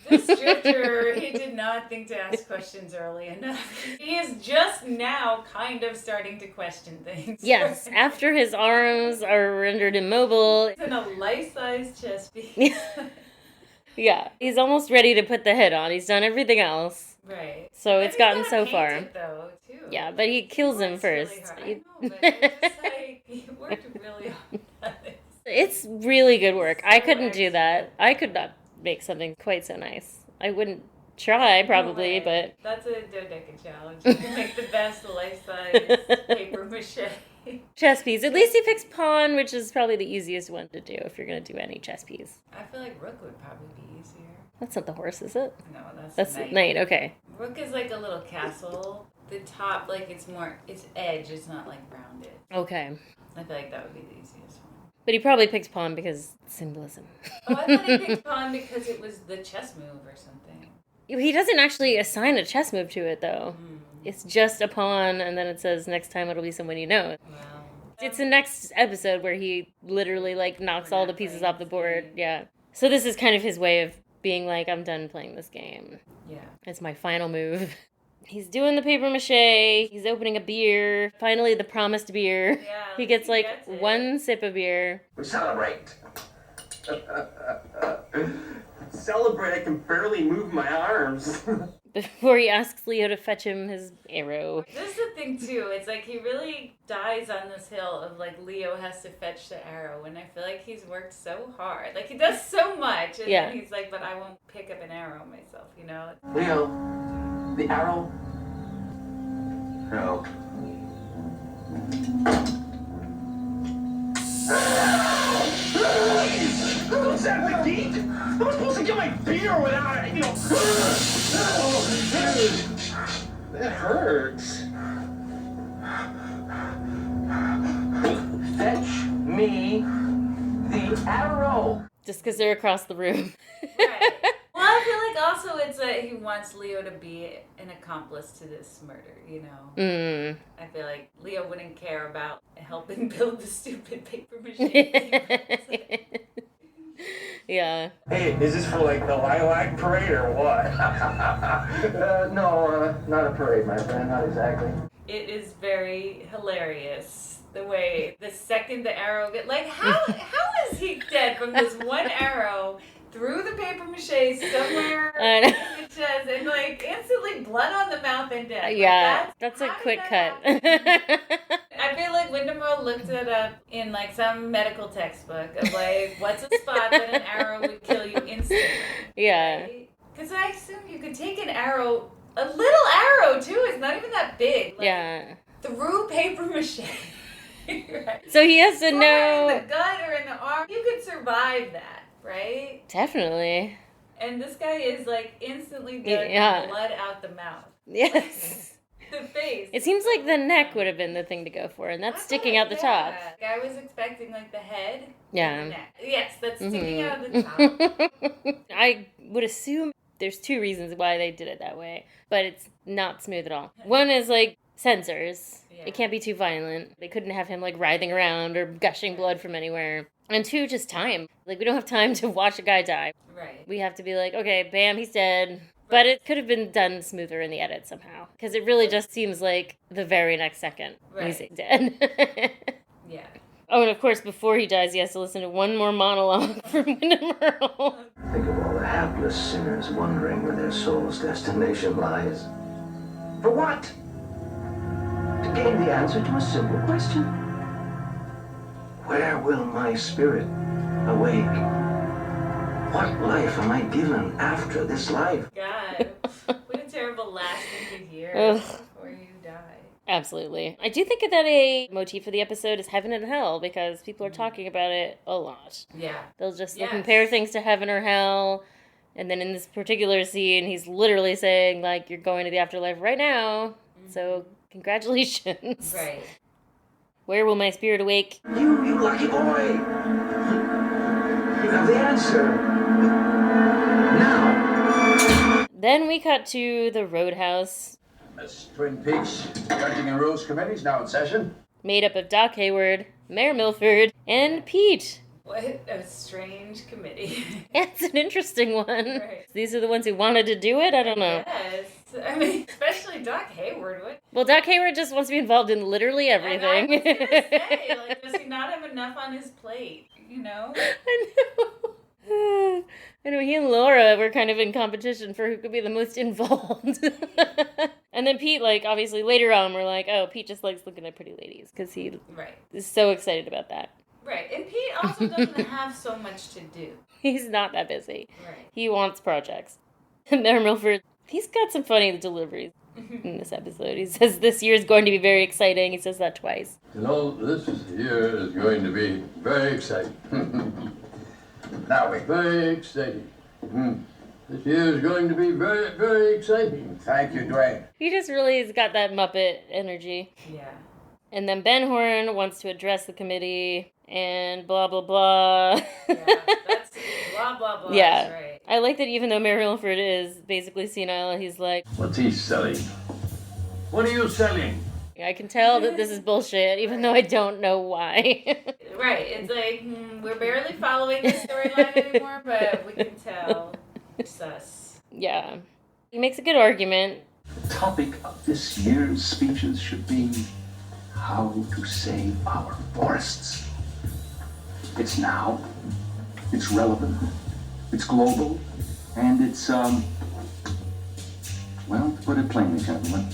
This drifter, he did not think to ask questions early enough. He is just now kind of starting to question things. Yes, after his arms are rendered immobile. He's in a life-size chess piece. Yeah, he's almost ready to put the hit on. He's done everything else. Right. So it's gotten so far. It, though, too. Yeah, but he kills him first. Really I know, but it's just like, he worked really hard. It's really good work. I couldn't excellent. do that. I could not make something quite so nice. I wouldn't try, probably, but... That's a Dodeca challenge. You can make the best life-size paper mache. Chess piece. At least he picks pawn, which is probably the easiest one to do if you're going to do any chess piece. I feel like rook would probably be easier. That's not the horse, is it? No, That's the knight. knight, okay. Rook is like a little castle. The top, like, it's edge. It's not, like, rounded. Okay. I feel like that would be the easiest one. But he probably picks pawn because symbolism. Oh, I thought he picked pawn because it was the chess move or something. He doesn't actually assign a chess move to it, though. It's just a pawn, and then it says next time it'll be someone you know. Wow. It's the next episode where he literally, like, knocks all the pieces off the board. Yeah. So this is kind of his way of being like, I'm done playing this game. Yeah. It's my final move. He's doing the paper mache. He's opening a beer. Finally, the promised beer. Yeah, He gets, like, one sip of beer. We celebrate. Celebrate, I can barely move my arms. Before he asks Leo to fetch him his arrow. This is the thing, too. It's like he really dies on this hill of, like, Leo has to fetch the arrow. And I feel like he's worked so hard. Like, he does so much. And then he's like, but I won't pick up an arrow myself, you know? Leo, the arrow. No. What's that, the gate? I'm supposed to get my beer without, you know. That hurts. Fetch me the arrow. Just because they're across the room. Right. Well, I feel like also it's that he wants Leo to be an accomplice to this murder, you know? I feel like Leo wouldn't care about helping build the stupid paper machine. Yeah. Hey, is this for like the lilac parade or what? No, not a parade, my friend, not exactly. It is very hilarious the way the second the arrow how is he dead from this one arrow through the paper mache somewhere in the chest and like instantly blood on the mouth and death? Yeah, that's a quick cut. I feel like Windermere looked it up in like some medical textbook of like what's a spot that an arrow would kill you instantly. Yeah. Because I assume you could take an arrow, a little arrow too. It's not even that big. Like, Yeah. Through paper mache. Right. So he has to know. In the gut or in the arm, you could survive that, right? Definitely. And this guy is like instantly dead, blood out the mouth. Yes. The face. It seems like the neck would have been the thing to go for, and that's sticking out the top. I was expecting like the head. Yeah. And the neck. Yes, that's sticking out of the top. I would assume there's two reasons why they did it that way, but it's not smooth at all. One is like sensors. Yeah. It can't be too violent. They couldn't have him like writhing around or gushing blood from anywhere. And two, just time. Like, we don't have time to watch a guy die. Right. We have to be like, okay, bam, he's dead. But it could have been done smoother in the edit somehow. Because it really just seems like the very next second he's dead. Yeah. Oh, and of course, before he dies, he has to listen to one more monologue from Windermere. Think of all the hapless sinners wondering where their soul's destination lies. For what? To gain the answer to a simple question. Where will my spirit awake? What life am I given after this life? God, what a terrible last thing to hear before you die. Absolutely. I do think that a motif of the episode is heaven and hell, because people are talking about it a lot. Yeah. They'll just compare things to heaven or hell. And then in this particular scene, he's literally saying, like, you're going to the afterlife right now. So, congratulations. Right. Where will my spirit awake? You lucky boy! You have the answer. Now! Then we cut to the Roadhouse. Miss Twin Peaks Judging and Rules Committee is now in session. Made up of Doc Hayward, Mayor Milford, and Pete. What a strange committee. It's an interesting one. Right. These are the ones who wanted to do it? I don't know. Yes. I mean, especially Doc Hayward. Well, Doc Hayward just wants to be involved in literally everything. I was gonna say, like, does he not have enough on his plate? You know? I know. Anyway, he and Laura were kind of in competition for who could be the most involved. And then Pete, like, obviously later on, we're like, oh, Pete just likes looking at pretty ladies because he is so excited about that. Right. And Pete also doesn't have so much to do. He's not that busy. Right. He wants projects. And Mayor Milford, he's got some funny deliveries in this episode. He says this year is going to be very exciting. He says that twice. You know, this year is going to be very exciting. Now we. Very exciting. This year is going to be very, very exciting. Thank you, Dwayne. He just really has got that Muppet energy. Yeah. And then Ben Horn wants to address the committee and blah, blah, blah. Yeah, that's blah, blah, blah. Yeah. That's right. I like that even though Mayor Milford is basically senile, he's like, What's he selling? What are you selling? I can tell that this is bullshit, even though I don't know why. Right. It's like, we're barely following the storyline anymore, but we can tell it's us. Yeah. He makes a good argument. The topic of this year's speeches should be how to save our forests. It's now, it's relevant, it's global, and it's, well, to put it plainly, gentlemen,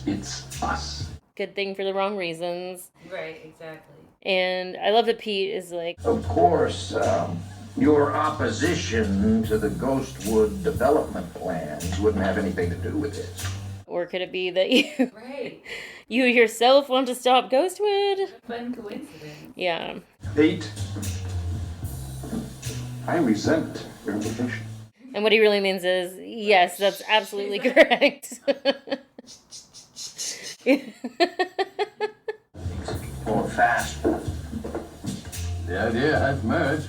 it's us. Good thing for the wrong reasons. Right, exactly. And I love that Pete is like, Of course, your opposition to the Ghostwood development plans wouldn't have anything to do with this. or could it be that you Right. you yourself want to stop Ghostwood? Fun coincidence. Yeah. Pete, I resent your invitation. And what he really means is, yes, that's absolutely correct. Going fast. The idea has merit.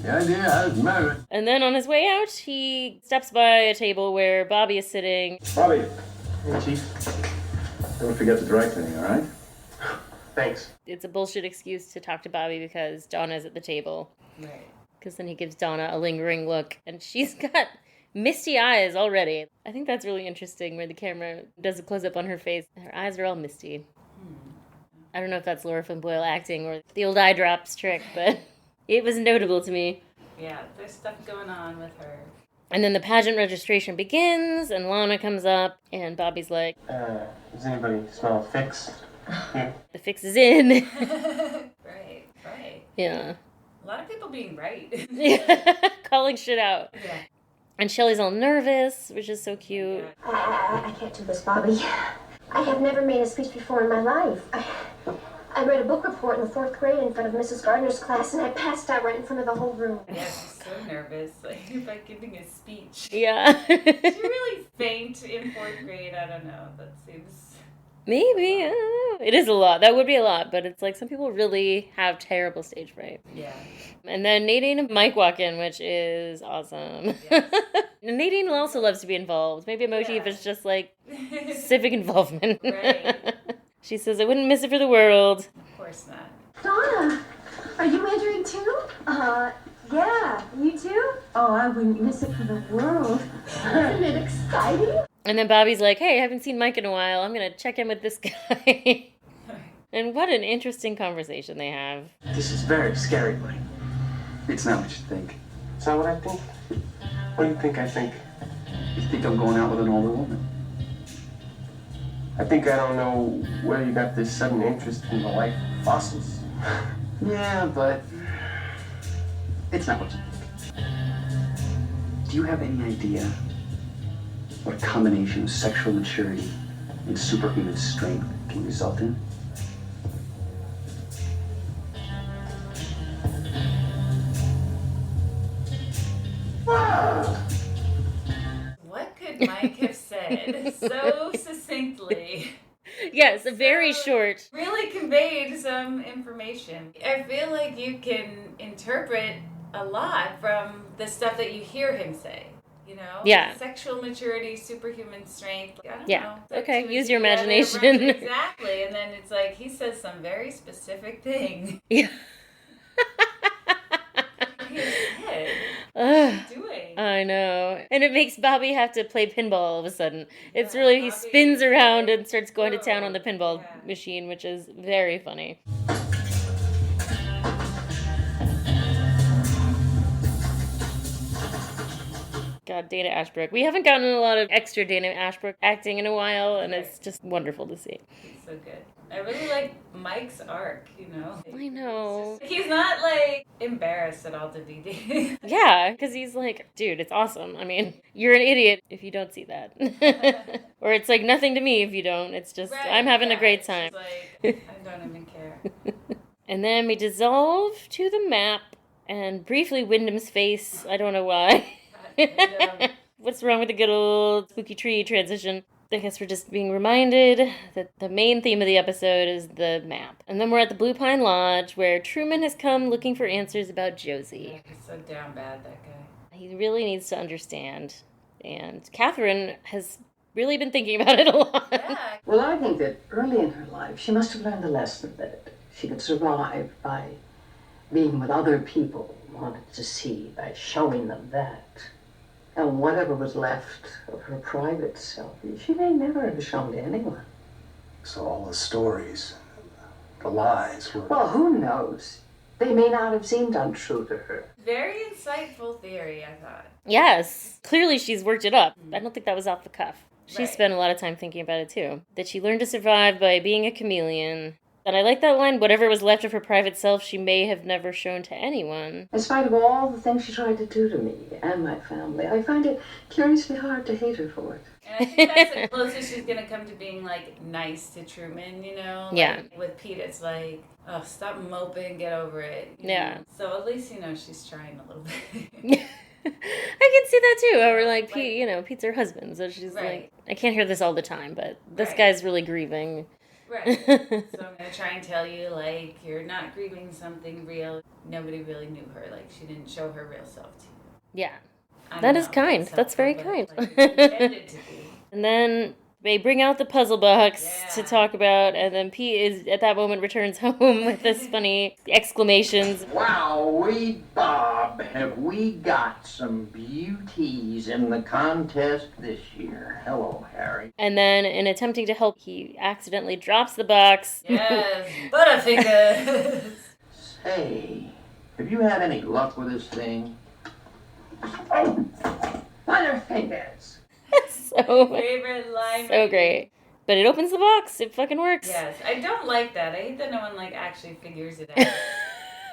The idea has merit. And then on his way out, he steps by a table where Bobby is sitting. Bobby. Hey, Chief. Don't forget the dry cleaning, all right? Thanks. It's a bullshit excuse to talk to Bobby because Donna's at the table. Right. Because then he gives Donna a lingering look, and she's got misty eyes already. I think that's really interesting where the camera does a close-up on her face. Her eyes are all misty. I don't know if that's Laura Flynn Boyle acting or the old eye drops trick, but it was notable to me. Yeah, there's stuff going on with her. And then the pageant registration begins, and Lana comes up, and Bobby's like, Does anybody smell a fix? the fix is in. Right, right. Yeah. A lot of people being right. Calling shit out. Yeah. And Shelly's all nervous, which is so cute. I can't do this, Bobby. I have never made a speech before in my life. I read a book report in the 4th grade in front of Mrs. Gardner's class, and I passed out right in front of the whole room. Yeah, she's so nervous, like, about giving a speech. Yeah. Did you really faint in 4th grade? I don't know. That seems... Maybe, I don't know. It is a lot. That would be a lot, but it's like some people really have terrible stage fright. Yeah. And then Nadine and Mike walk in, which is awesome. Yes. And Nadine also loves to be involved. Maybe a motif is just like civic involvement. Right. She says, I wouldn't miss it for the world. Of course not. Donna, are you entering too? Yeah. You too? Oh, I wouldn't miss it for the world. Isn't it exciting? And then Bobby's like, hey, I haven't seen Mike in a while. I'm going to check in with this guy. And what an interesting conversation they have. This is very scary, Mike. It's not what you think. Is that what I think? What do you think I think? You think I'm going out with an older woman? I think I don't know where you got this sudden interest in the life of fossils. Yeah, but it's not what you think. Do you have any idea what a combination of sexual maturity and superhuman strength can result in? What could Mike have said so succinctly? Yes, a very short. Really conveyed some information. I feel like you can interpret a lot from the stuff that you hear him say. You know? Yeah. Sexual maturity, superhuman strength. I don't Yeah. know. Okay, Two use your together, imagination. right, exactly. And then it's like he says some very specific thing. Yeah. His head. Ugh. What's he doing? I know. And it makes Bobby have to play pinball all of a sudden. It's Yeah, really, he Bobby spins is around like, and starts going to town on the pinball yeah. machine, which is very funny. God, Dana Ashbrook. We haven't gotten a lot of extra Dana Ashbrook acting in a while, and it's just wonderful to see. He's so good. I really like Mike's arc, you know? I know. He's not, like, embarrassed at all to be dating. Yeah, because he's like, dude, it's awesome. I mean, you're an idiot if you don't see that. Or it's like nothing to me if you don't. It's just, Right, I'm having a great it's time. just like, I don't even care. And then we dissolve to the map, and briefly Wyndham's face. I don't know why. What's wrong with the good old spooky tree transition? I guess we're just being reminded that the main theme of the episode is the map. And then we're at the Blue Pine Lodge, where Truman has come looking for answers about Josie. He's so down bad, that guy. He really needs to understand. And Catherine has really been thinking about it a lot. Yeah. Well, I think that early in her life, she must have learned the lesson that she could survive by being what other people wanted to see, by showing them that. And whatever was left of her private self, she may never have shown to anyone. So all the stories, the lies were... Well, who knows? They may not have seemed untrue to her. Very insightful theory, I thought. Yes. Clearly she's worked it up. I don't think that was off the cuff. She Right. spent a lot of time thinking about it, too. That she learned to survive by being a chameleon. And I like that line, whatever was left of her private self, she may have never shown to anyone. In spite of all the things she tried to do to me and my family, I find it curiously hard to hate her for it. And I think that's the closest she's going to come to being, like, nice to Truman, you know? Like, Yeah. With Pete, it's like, oh, stop moping, get over it. you Yeah. know? So at least, you know, she's trying a little bit. I can see that, too. How we're like, Pete, you know, Pete's her husband. So she's like, I can't hear this all the time, but this guy's really grieving. Right. So I'm going to try and tell you, like, you're not grieving something real. Nobody really knew her. Like, she didn't show her real self to you. Yeah. I That don't is know, kind. it's That's very helpful, kind. but, like, it's intended to be. And then they bring out the puzzle box to talk about, and then Pete is, at that moment, returns home with this funny exclamations. Wowee, Bob, have we got some beauties in the contest this year. Hello, Harry. And then, in attempting to help, he accidentally drops the box. Yes, Butterfingers. Say, have you had any luck with this thing? Butterfingers! So, Favorite line. so great. But it opens the box. It fucking works. Yes, I don't like that. I hate that no one, like, actually figures it out.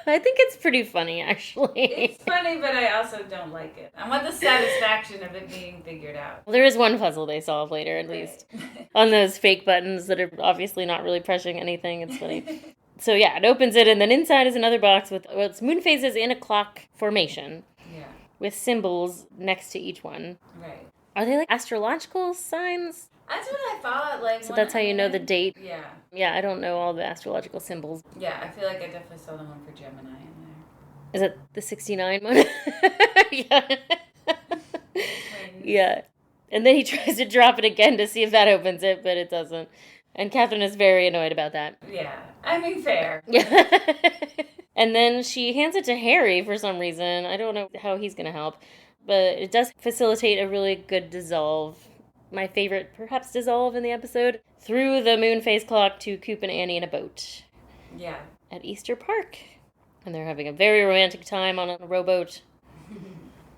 I think it's pretty funny, actually. It's funny, but I also don't like it. I want the satisfaction of it being figured out. Well, there is one puzzle they solve later, at least. On those fake buttons that are obviously not really pressing anything. It's funny. So yeah, it opens it, and then inside is another box with, well, it's moon phases in a clock formation. Yeah. With symbols next to each one. Right. Are they like astrological signs? That's what I thought. Like, So that's how you know the date? Yeah. Yeah, I don't know all the astrological symbols. Yeah, I feel like I definitely saw the one for Gemini in there. Is it the 69 one? Yeah. Yeah. And then he tries to drop it again to see if that opens it, but it doesn't. And Catherine is very annoyed about that. Yeah. I mean, fair. Yeah. And then she hands it to Harry for some reason. I don't know how he's going to help. But it does facilitate a really good dissolve. My favorite, perhaps, dissolve in the episode. Through the moon phase clock to Coop and Annie in a boat. Yeah. At Easter Park. And they're having a very romantic time on a rowboat.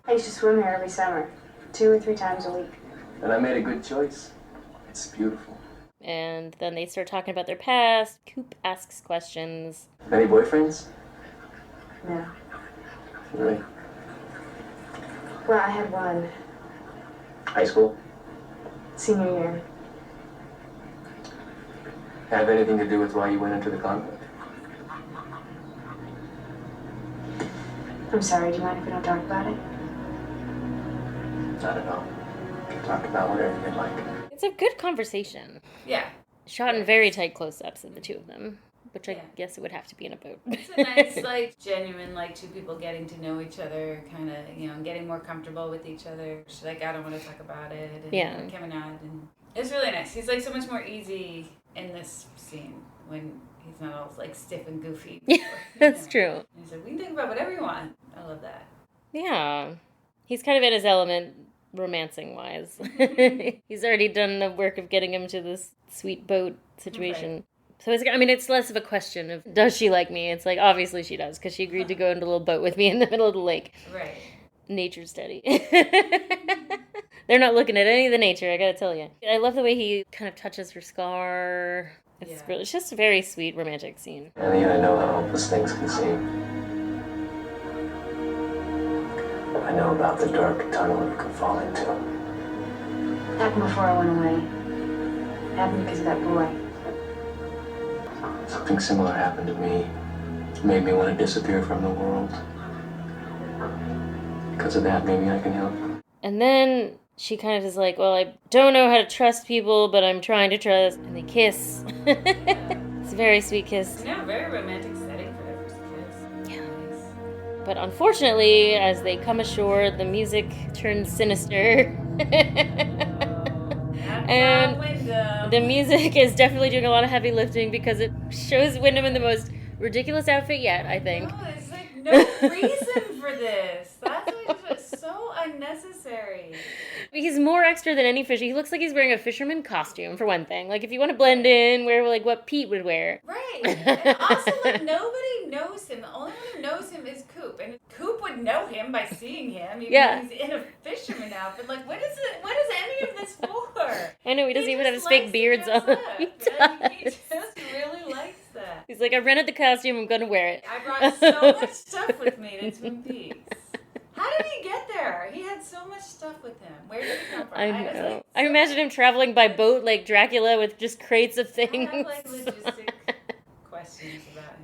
I used to swim here every summer, 2 or 3 times a week. And I made a good choice. It's beautiful. And then they start talking about their past. Coop asks questions. Any boyfriends? No. Really? Well, I had one High school? senior year. Have anything to do with why you went into the convent? I'm sorry, do you mind if we don't talk about it? Not at all. You can talk about whatever you'd like. It's a good conversation. Yeah. Shot in very tight close-ups of the two of them. Which I guess it would have to be in a boat. It's a nice, like, genuine, like, two people getting to know each other, kind of, you know, getting more comfortable with each other. She's like, I don't want to talk about it. And Yeah. coming out. And it's really nice. He's, like, so much more easy in this scene when he's not all, like, stiff and goofy. Yeah, that's true. And he's like, we can think about whatever you want. I love that. Yeah. He's kind of in his element, romancing-wise. He's already done the work of getting him to this sweet boat situation. Right. So it's less of a question of, does she like me? It's like, obviously she does, because she agreed to go into a little boat with me in the middle of the lake. Right. nature study. They're not looking at any of the nature, I gotta tell you. I love the way he kind of touches her scar. It's just a very sweet romantic scene. And yet I know how hopeless things can seem. I know about the dark tunnel you can fall into. Happened before I went away. Happened because of that boy. Something similar happened to me. It made me want to disappear from the world. Because of that, maybe I can help. And then she kind of is like, well, I don't know how to trust people, but I'm trying to trust. And they kiss. It's a very sweet kiss. Yeah, very romantic setting for their first kiss. Yeah. But unfortunately, as they come ashore, the music turns sinister. And the music is definitely doing a lot of heavy lifting because it shows Wyndham in the most ridiculous outfit yet, I think. No, there's like no reason for this. That's just so unnecessary. He's more extra than any fisher. He looks like he's wearing a fisherman costume, for one thing. Like, if you want to blend in, wear like what Pete would wear. Right. And also, like, nobody knows him. The only one who knows him is Coop. And Coop would know him by seeing him. Even though he's in a fisherman outfit. Like, what is any of this for? I know, he doesn't even have his fake beards on. He just really likes that. He's like, I rented the costume, I'm gonna wear it. I brought so much stuff with me to Twin Peaks. How did he get there? He had so much stuff with him. Where did he come from? I know. I imagine him traveling by boat like Dracula with just crates of things. I have like logistic questions about him.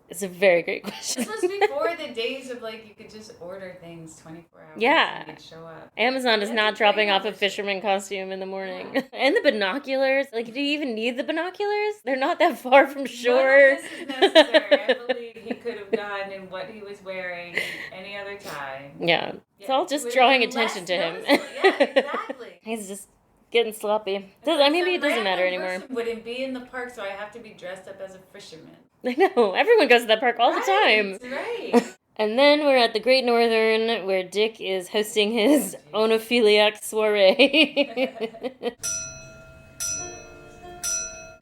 It's a very great question. This was before the days of like you could just order things 24 hours yeah. and it'd show up. Amazon is not dropping off a fisherman costume in the morning. Yeah. And the binoculars. Like, do you even need the binoculars? They're not that far from shore. None of this is necessary. I believe he could have gone in what he was wearing any other time. Yeah. It's all just drawing attention to him. Yeah, exactly. He's just getting sloppy. Maybe it doesn't matter anymore. Wouldn't be in the park, so I have to be dressed up as a fisherman. I know. Everyone goes to that park all the time. Right. And then we're at the Great Northern, where Dick is hosting his onophiliac soiree.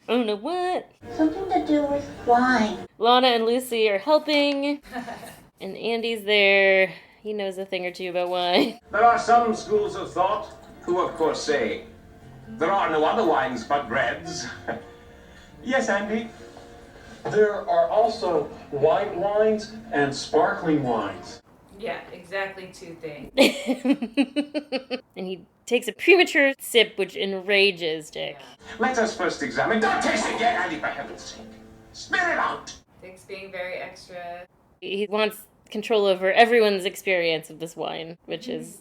Oh no, what? Something to do with wine. Lana and Lucy are helping, and Andy's there. He knows a thing or two about wine. There are some schools of thought who, of course, say there are no other wines but reds. Yes, Andy. There are also white wines and sparkling wines. Yeah, exactly two things. And he takes a premature sip, which enrages Dick. Let us first examine. Don't taste it yet, Andy, for heaven's sake. Spit it out! Dick's being very extra. He wants control over everyone's experience of this wine, which is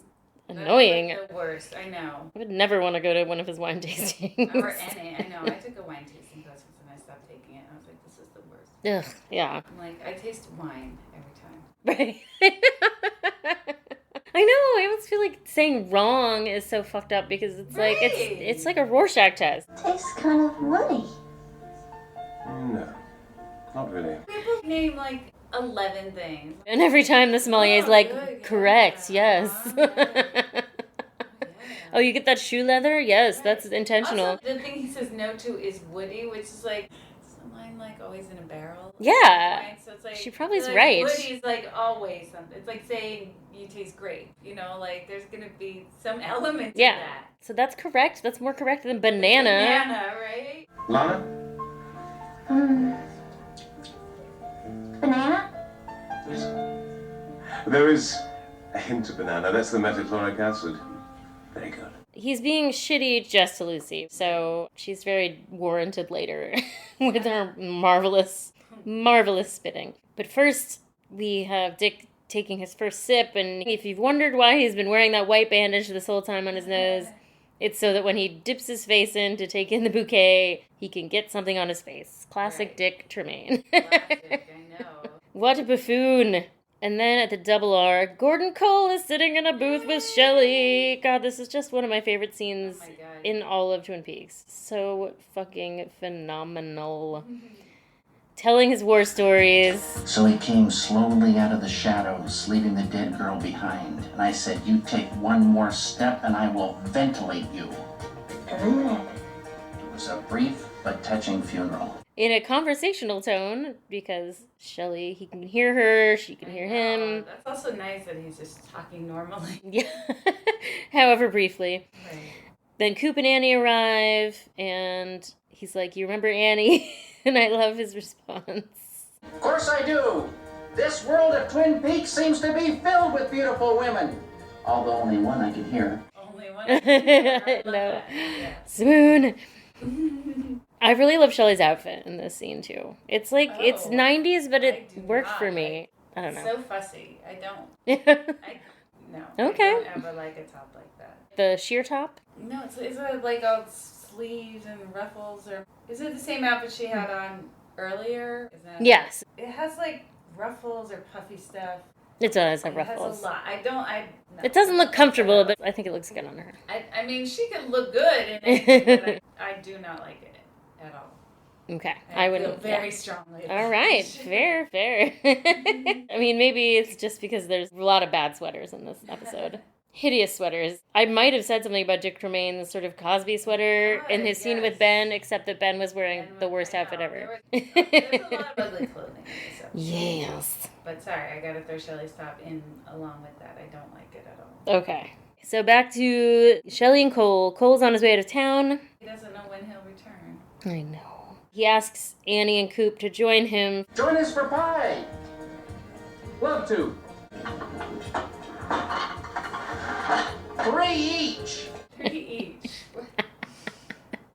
annoying. That's like the worst, I know. I would never want to go to one of his wine tastings. Or any, I know. I took a wine tasting class once and I stopped taking it. I was like, this is the worst. Ugh, yeah. I'm like, I taste wine every time. Right. I know. I almost feel like saying wrong is so fucked up because it's like it's like a Rorschach test. Tastes kind of woody. No, not really. People name like 11 things. And every time the sommelier is like, good, correct, yeah. yes. Oh, you get that shoe leather? Yes, that's intentional. Also, the thing he says no to is woody, which is like, isn't mine like always in a barrel? Yeah. Right? So it's like, She probably is like, right. Woody's like always something. It's like saying you taste great. You know, like there's going to be some element to that. So that's correct. That's more correct than banana. Banana, right? Lana? Banana? There is a hint of banana. That's the metachloric acid. Very good. He's being shitty just to Lucy, so she's very warranted later with her marvelous spitting. But first, we have Dick taking his first sip, and if you've wondered why he's been wearing that white bandage this whole time on his nose, it's so that when he dips his face in to take in the bouquet, he can get something on his face. Classic right. Dick Tremayne. Classic, I know. What a buffoon. And then at the Double R, Gordon Cole is sitting in a booth with Shelley. God, this is just one of my favorite scenes in all of Twin Peaks. So fucking phenomenal. Telling his war stories. So he came slowly out of the shadows, leaving the dead girl behind. And I said, you take one more step and I will ventilate you. It was a brief but touching funeral. in a conversational tone because Shelley, he can hear her, she can hear him. That's also nice that he's just talking normally. Yeah, however briefly. Right. Then Coop and Annie arrive, and he's like, "You remember Annie?" And I love his response. Of course I do. This world of Twin Peaks seems to be filled with beautiful women. Although only one I can hear. Only one. I No. Yeah. Swoon. I really love Shelley's outfit in this scene, too. It's like, it's 90s, but it worked for me. I don't know. So fussy. I don't. No. Okay. I don't ever like a top like that. The sheer top? No, is it like all sleeves and ruffles, or is it the same outfit she had on earlier? Yes. It has like ruffles or puffy stuff. It does have It ruffles. has a lot. No. It doesn't look comfortable, but I think it looks good on her. I mean, she could look good in it, but I do not like it at all. Okay. I wouldn't. feel very strongly about All right. it. Fair. I mean, maybe it's just because there's a lot of bad sweaters in this episode. Hideous sweaters. I might have said something about Dick Tremayne's sort of Cosby sweater in his scene with Ben, except that Ben was wearing the worst outfit ever. There's a lot of ugly clothing in this episode. Yes. But sorry, I gotta throw Shelley's top in along with that. I don't like it at all. Okay. So back to Shelley and Cole. Cole's on his way out of town. He doesn't know when he'll return. I know. He asks Annie and Coop to join him. Join us for pie. Love to. 3 each. 3 each.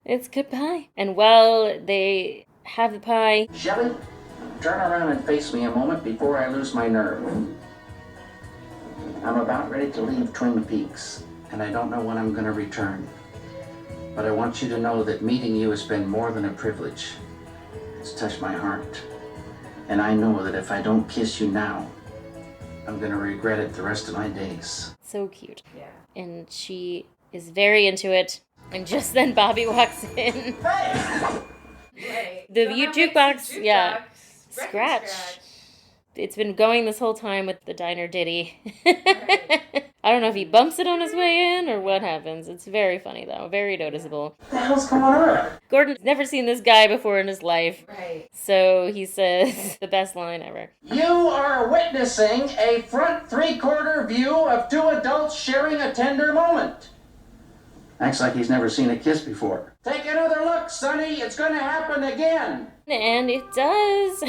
It's good pie. And while they have the pie... Shelley, turn around and face me a moment before I lose my nerve. I'm about ready to leave Twin Peaks, and I don't know when I'm going to return. But I want you to know that meeting you has been more than a privilege. It's touched my heart. And I know that if I don't kiss you now, I'm going to regret it the rest of my days. So cute. Yeah. And she is very into it. And just then Bobby walks in. Right. The So jukebox, jukebox scratch. It's been going this whole time with the diner ditty. Right. I don't know if he bumps it on his way in or what happens. It's very funny, though. Very noticeable. What the hell's going on? Gordon's never seen this guy before in his life. Right. So he says the best line ever. You are witnessing a front 3/4 view of 2 adults sharing a tender moment. Acts like he's never seen a kiss before. Take another look, Sonny. It's going to happen again. And it does.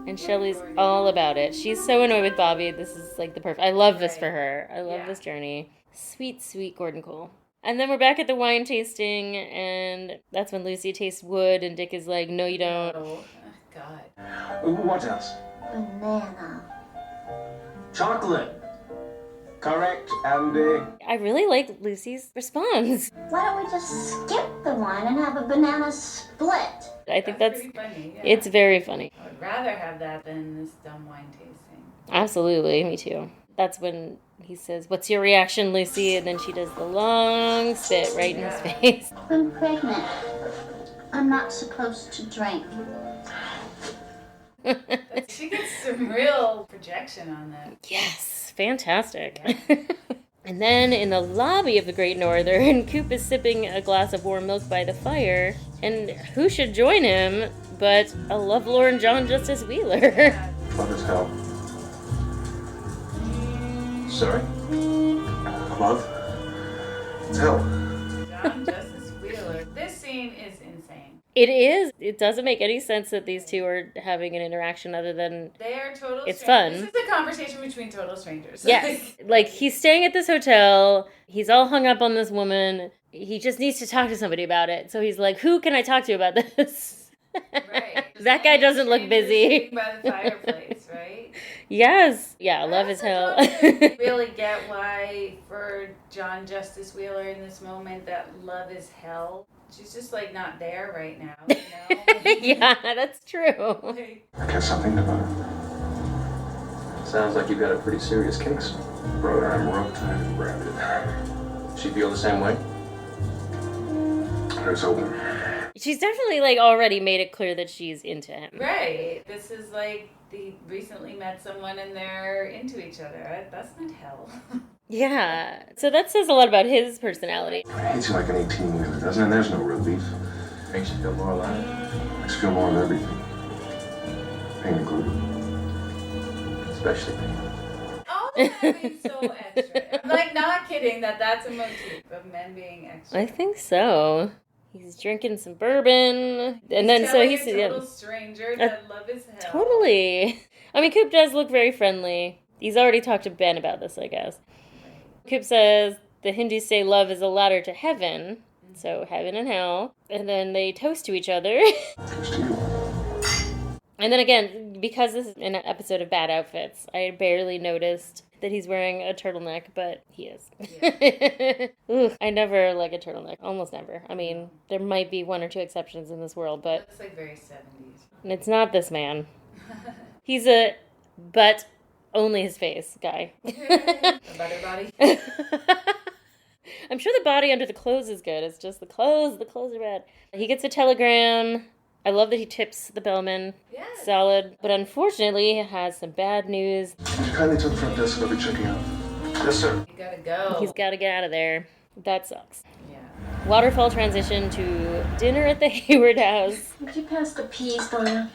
And Shelley's all about it. She's so annoyed with Bobby. This is like the perfect... I love this for her. I love this journey. Sweet, sweet Gordon Cole. And then we're back at the wine tasting, and that's when Lucy tastes wood, and Dick is like, no, you don't. Oh, God. What else? Banana. Chocolate. Correct, Andy. I really like Lucy's response. Why don't we just skip the wine and have a banana split? I think that's pretty funny. Yeah. It's very funny. I would rather have that than this dumb wine tasting. Absolutely, me too. That's when he says, what's your reaction, Lucy? And then she does the long spit right in his face. I'm pregnant. I'm not supposed to drink. She gets some real projection on that. Yes, fantastic. And then in the lobby of the Great Northern, Coop is sipping a glass of warm milk by the fire. And who should join him but a lovelorn John Justice Wheeler? What as hell? Sorry? Love? It's hell. John Justice Wheeler. This scene is insane. It is. It doesn't make any sense that these two are having an interaction other than... They are total It's strangers. fun. This is a conversation between total strangers. Yes. Like, he's staying at this hotel. He's all hung up on this woman. He just needs to talk to somebody about it. So he's like, who can I talk to about this? Right. That guy doesn't look busy. Sitting by the fireplace, right? Yes. Yeah, love as hell. I really get why, for John Justice Wheeler in this moment, that love is hell. She's just, like, not there right now, you know? Yeah, that's true. I got something about it. Sounds like you've got a pretty serious case. Brother, I'm roped and branded. She feel the same way? Here's hoping. She's definitely, like, already made it clear that she's into him. Right. This is like they recently met someone and they're into each other. That's not hell. Yeah. So that says a lot about his personality. It hits you like an 18-wheeler, doesn't it? There's no real beef. Makes you feel more alive. Makes you feel more of everything. Pain included. Especially pain. All the men being so extra. I'm like not kidding that's a motif of men being extra. I think so. He's drinking some bourbon, and then so he's a total stranger that love his hell. Totally. I mean, Coop does look very friendly. He's already talked to Ben about this, I guess. Right. Coop says the Hindus say love is a ladder to heaven, so heaven and hell, and then they toast to each other. Toast to you. And then again, because this is an episode of Bad Outfits, I barely noticed that he's wearing a turtleneck, but he is. Yeah. Ooh, I never like a turtleneck. Almost never. I mean, there might be one or two exceptions in this world, but... It's like very 70s. And it's not this man. He's a but only his face guy. A butter body? I'm sure the body under the clothes is good. It's just the clothes are bad. He gets a telegram. I love that he tips the bellman. Yes. Solid. But unfortunately, he has some bad news. Would you kindly tell the front desk that I'll be checking out? Yes, sir. You gotta go. He's gotta get out of there. That sucks. Yeah. Waterfall transition to dinner at the Hayward house. Would you pass the peas, Donna?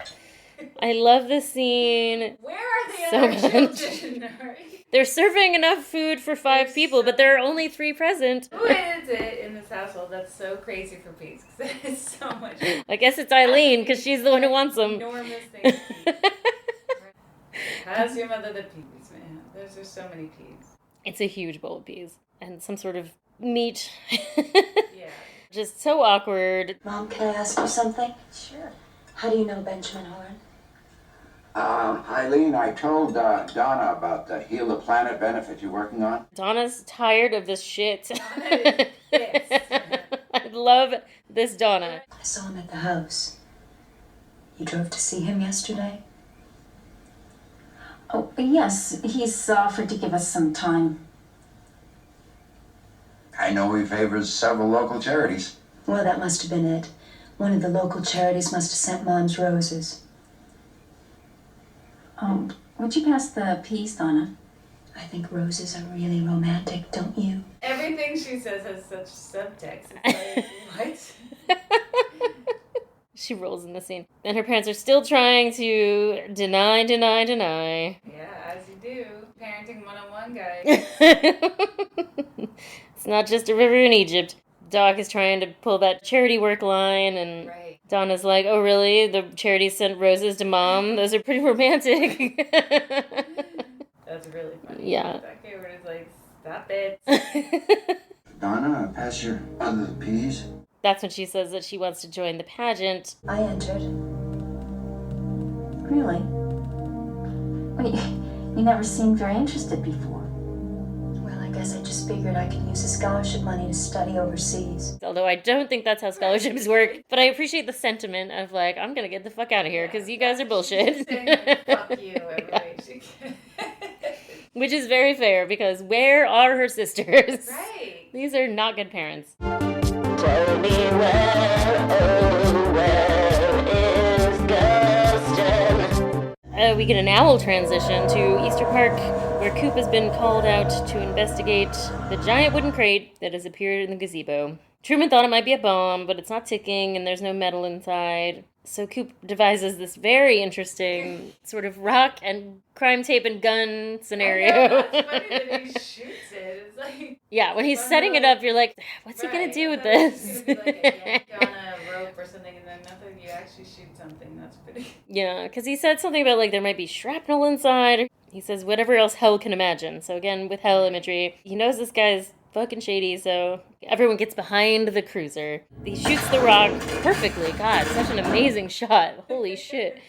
I love this scene. Where are the so other much. children? They're serving enough food for 5 people, but there are only 3 present. Who is it in this household that's so crazy for peas? Because that is so much. I guess it's Eileen, because she's the one who wants them. Enormous thing. Pass your mother the peas, man. There's just so many peas. It's a huge bowl of peas. And some sort of meat. Yeah. Just so awkward. Mom, can I ask you something? Sure. How do you know Benjamin Horn? Eileen, I told Donna about the Heal the Planet benefit you're working on. Donna's tired of this shit. Donna is pissed. I love this Donna. I saw him at the house. You drove to see him yesterday? Oh, yes. He's offered to give us some time. I know he favors several local charities. Well, that must have been it. One of the local charities must have sent Mom's roses. Would you pass the peas, Donna? I think roses are really romantic, don't you? Everything she says has such subtext. It's like, what? She rolls in the scene. And her parents are still trying to deny. Yeah, as you do. Parenting 101, guys. It's not just a river in Egypt. Doc is trying to pull that charity work line, and right. Donna's like, oh, really? The charity sent roses to Mom? Those are pretty romantic. That's really funny. Yeah. That Hayward is like, stop it. Donna, pass your other peas. That's when she says that she wants to join the pageant. I entered. Really? Well, you never seemed very interested before. Well, I guess I just figured I could use the scholarship money to study overseas. Although I don't think that's how scholarships work. But I appreciate the sentiment of like, I'm going to get the fuck out of here because you guys are bullshit. She's saying, like, fuck you every way she can. Which is very fair because where are her sisters? Right. These are not good parents. Tell me where, oh, where is Guston? We get an owl transition to Easter Park, where Coop has been called out to investigate the giant wooden crate that has appeared in the gazebo. Truman thought it might be a bomb, but it's not ticking and there's no metal inside. So Coop devises this very interesting sort of rock and crime tape and gun scenario. I know, that's funny that he shoots it. It's like, yeah, when he's setting it up, you're like, what's he going to do with this? It's going to be like a yank on a rope or something, and then nothing, you actually shoot something. That's pretty... Yeah, because he said something about, like, there might be shrapnel inside. He says whatever else hell can imagine. So again, with hell imagery, he knows this guy's fucking shady, so everyone gets behind the cruiser. He shoots the rock perfectly. God, such an amazing shot. Holy shit.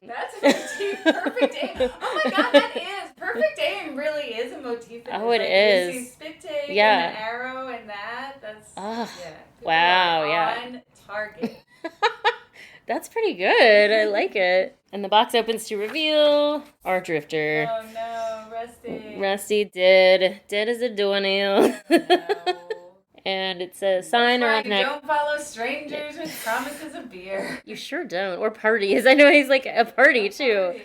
That's a motif. Perfect aim. Oh my god, that is. Perfect aim really is a motif. Oh, it like, is. You see spit take yeah. and the arrow and that. That's, oh, yeah. Wow, yeah. On target. That's pretty good. I like it. And the box opens to reveal our drifter. Oh no, Rusty. Rusty dead. Dead as a doornail. No. And it's a sign around the neck. Don't follow strangers with promises of beer. You sure don't. Or parties. I know he's like a party too. Party.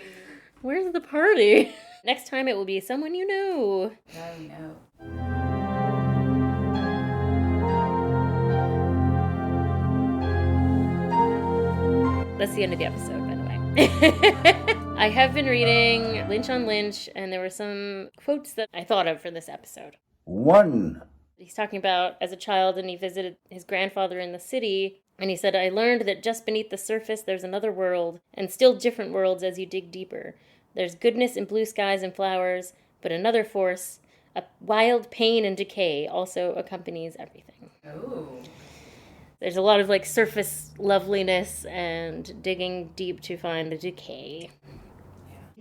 Where's the party? Next time it will be someone you know. Now we know. That's the end of the episode, by the way. I have been reading Lynch on Lynch, and there were some quotes that I thought of for this episode. 1. He's talking about as a child, and he visited his grandfather in the city, and he said, I learned that just beneath the surface there's another world, and still different worlds as you dig deeper. There's goodness in blue skies and flowers, but another force, a wild pain and decay, also accompanies everything. Oh. There's a lot of like surface loveliness and digging deep to find the decay.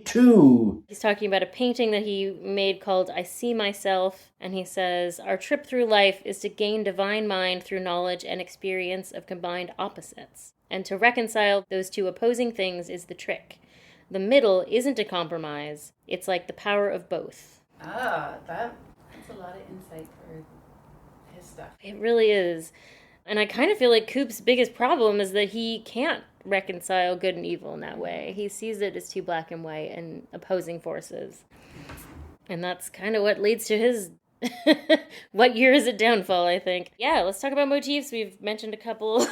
2. He's talking about a painting that he made called I See Myself, and he says, our trip through life is to gain divine mind through knowledge and experience of combined opposites. And to reconcile those two opposing things is the trick. The middle isn't a compromise. It's like the power of both. Ah, that's a lot of insight for his stuff. It really is. And I kind of feel like Coop's biggest problem is that he can't reconcile good and evil in that way. He sees it as too black and white and opposing forces. And that's kind of what leads to his what year is it downfall, I think. Yeah, let's talk about motifs. We've mentioned a couple.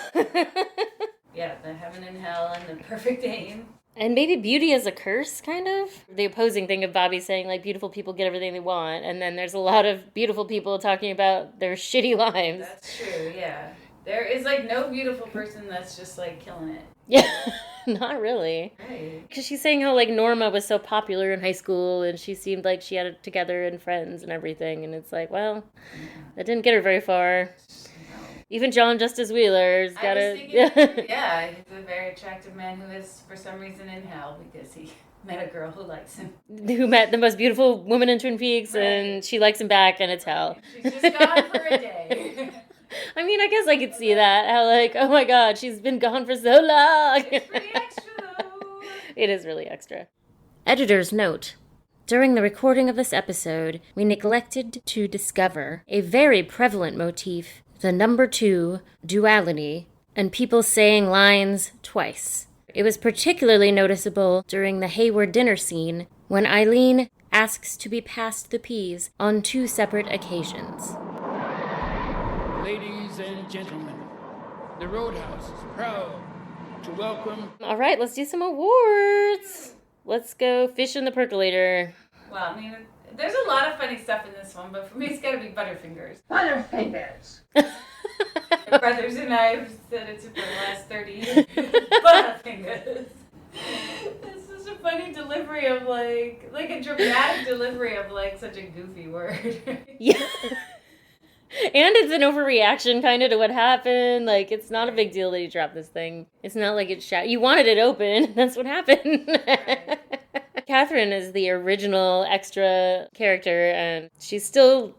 Yeah, the heaven and hell and the perfect aim. And maybe beauty is a curse, kind of. The opposing thing of Bobby saying, like, beautiful people get everything they want. And then there's a lot of beautiful people talking about their shitty lives. That's true, yeah. There is, like, no beautiful person that's just, like, killing it. Yeah, not really. Right. Because she's saying how, like, Norma was so popular in high school, and she seemed like she had it together and friends and everything. And it's like, well, that didn't get her very far. Even John Justice Wheeler's got it. Yeah, he's a very attractive man who is, for some reason, in hell because he met a girl who likes him. Who met the most beautiful woman in Twin Peaks, and she likes him back, and it's hell. She's just gone for a day. I mean, I guess I could see that. How, like, oh my god, she's been gone for so long. It's pretty extra, though. It is really extra. Editor's note. During the recording of this episode, we neglected to discover a very prevalent motif, the number 2, duality, and people saying lines twice. It was particularly noticeable during the Hayward dinner scene, when Eileen asks to be passed the peas on 2 separate occasions. Ladies and gentlemen, the Roadhouse is proud to welcome... All right, let's do some awards. Let's go fish in the percolator. Well, I mean, there's a lot of funny stuff in this one, but for me it's gotta be Butterfingers. Butterfingers. My brothers and I have said it for the last 30 years. Butterfingers. It's such a funny delivery of like a dramatic delivery of like such a goofy word. Yeah. And it's an overreaction kind of to what happened. Like, it's not a big deal that he dropped this thing. It's not like it's you wanted it open. That's what happened. Right. Catherine is the original extra character, and she's still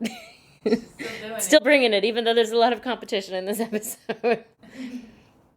still bringing it, even though there's a lot of competition in this episode.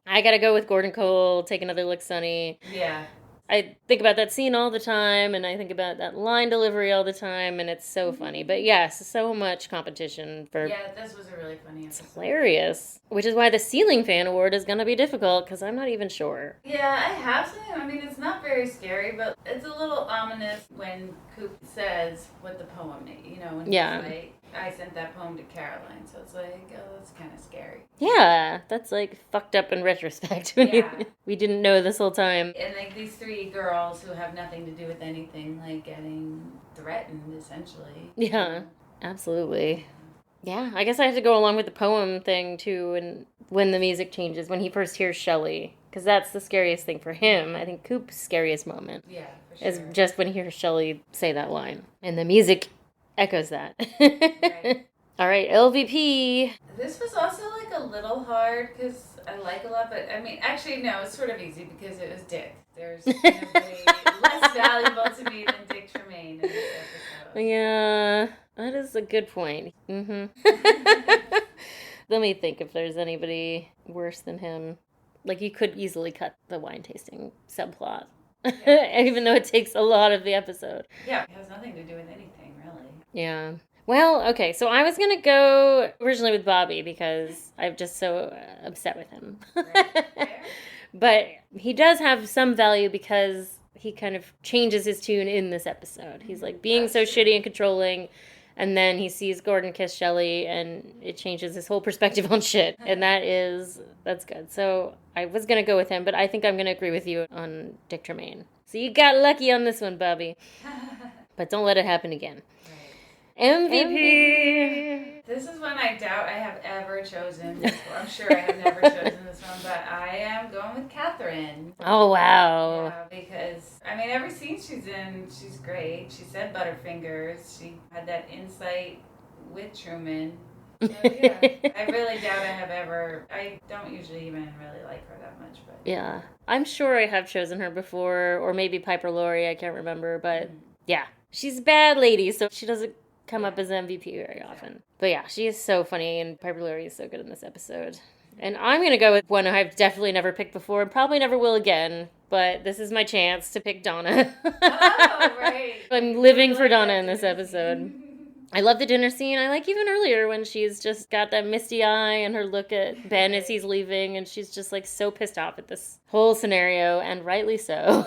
I gotta go with Gordon Cole, Take Another Look, Sonny. Yeah. I think about that scene all the time, and I think about that line delivery all the time, and it's so funny. But yes, so much competition for... Yeah, this was a really funny episode. It's hilarious. Which is why the Ceiling Fan Award is going to be difficult, because I'm not even sure. Yeah, I have something. I mean, it's not very scary, but it's a little ominous when Coop says what the poem means. You know, when he's like, I sent that poem to Caroline, so it's like, oh, that's kind of scary. Yeah, that's like fucked up in retrospect. We didn't know this whole time. And like these 3 girls who have nothing to do with anything, like getting threatened, essentially. Yeah, absolutely. Yeah, I guess I have to go along with the poem thing too, and when the music changes, when he first hears Shelley, because that's the scariest thing for him. I think Coop's scariest moment is just when he hears Shelley say that line, and the music echoes that. Right. All right, LVP. This was also like a little hard because I like a lot, but I mean, actually, no, it's sort of easy because it was Dick. There's nobody less valuable to me than Dick Tremayne in this episode. Yeah, that is a good point. Mm-hmm. Let me think if there's anybody worse than him. Like, you could easily cut the wine tasting subplot, even though it takes a lot of the episode. Yeah, it has nothing to do with anything, really. Yeah. Well, okay, so I was going to go originally with Bobby because I'm just so upset with him. Right. But he does have some value because he kind of changes his tune in this episode. He's like being so shitty and controlling, And then he sees Gordon kiss Shelley, and it changes his whole perspective on shit. And that's good. So I was going to go with him, but I think I'm going to agree with you on Dick Tremayne. So you got lucky on this one, Bobby. But don't let it happen again. MVP. This is one I doubt I have ever chosen before. I'm sure I have never chosen this one, but I am going with Catherine. Oh, wow. Yeah, because, I mean, every scene she's in, she's great. She said Butterfingers. She had that insight with Truman. So, yeah, I really doubt I don't usually even really like her that much. But Yeah. I'm sure I have chosen her before, or maybe Piper Laurie, I can't remember, but yeah. She's a bad lady, so she doesn't come up as MVP very often. But yeah, she is so funny, and Piper Laurie is so good in this episode. And I'm going to go with one I've definitely never picked before, and probably never will again, but this is my chance to pick Donna. Oh, right. I'm living for Donna in this episode. I love the dinner scene. I like even earlier when she's just got that misty eye and her look at Ben as he's leaving, and she's just like so pissed off at this whole scenario, and rightly so.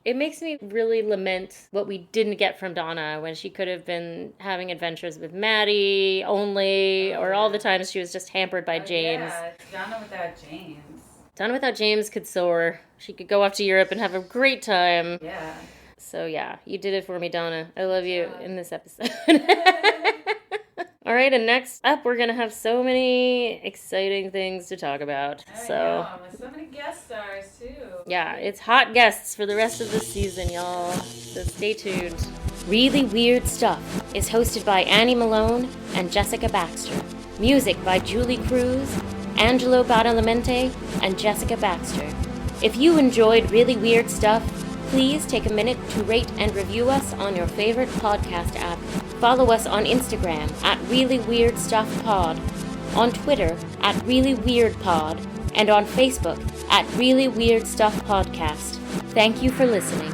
It makes me really lament what we didn't get from Donna when she could have been having adventures with Maddie only, or all the times she was just hampered by James. Yeah, Donna without James. Donna without James could soar. She could go off to Europe and have a great time. Yeah. So yeah, you did it for me, Donna. I love you in this episode. All right, and next up, we're going to have so many exciting things to talk about. I know, with so many guest stars, too. Yeah, it's hot guests for the rest of the season, y'all. So stay tuned. Really Weird Stuff is hosted by Annie Malone and Jessica Baxter. Music by Julie Cruz, Angelo Badalamenti, and Jessica Baxter. If you enjoyed Really Weird Stuff, please take a minute to rate and review us on your favorite podcast app. Follow us on Instagram at Really Weird Stuff Pod, on Twitter at Really Weird Pod, and on Facebook at Really Weird Stuff Podcast. Thank you for listening.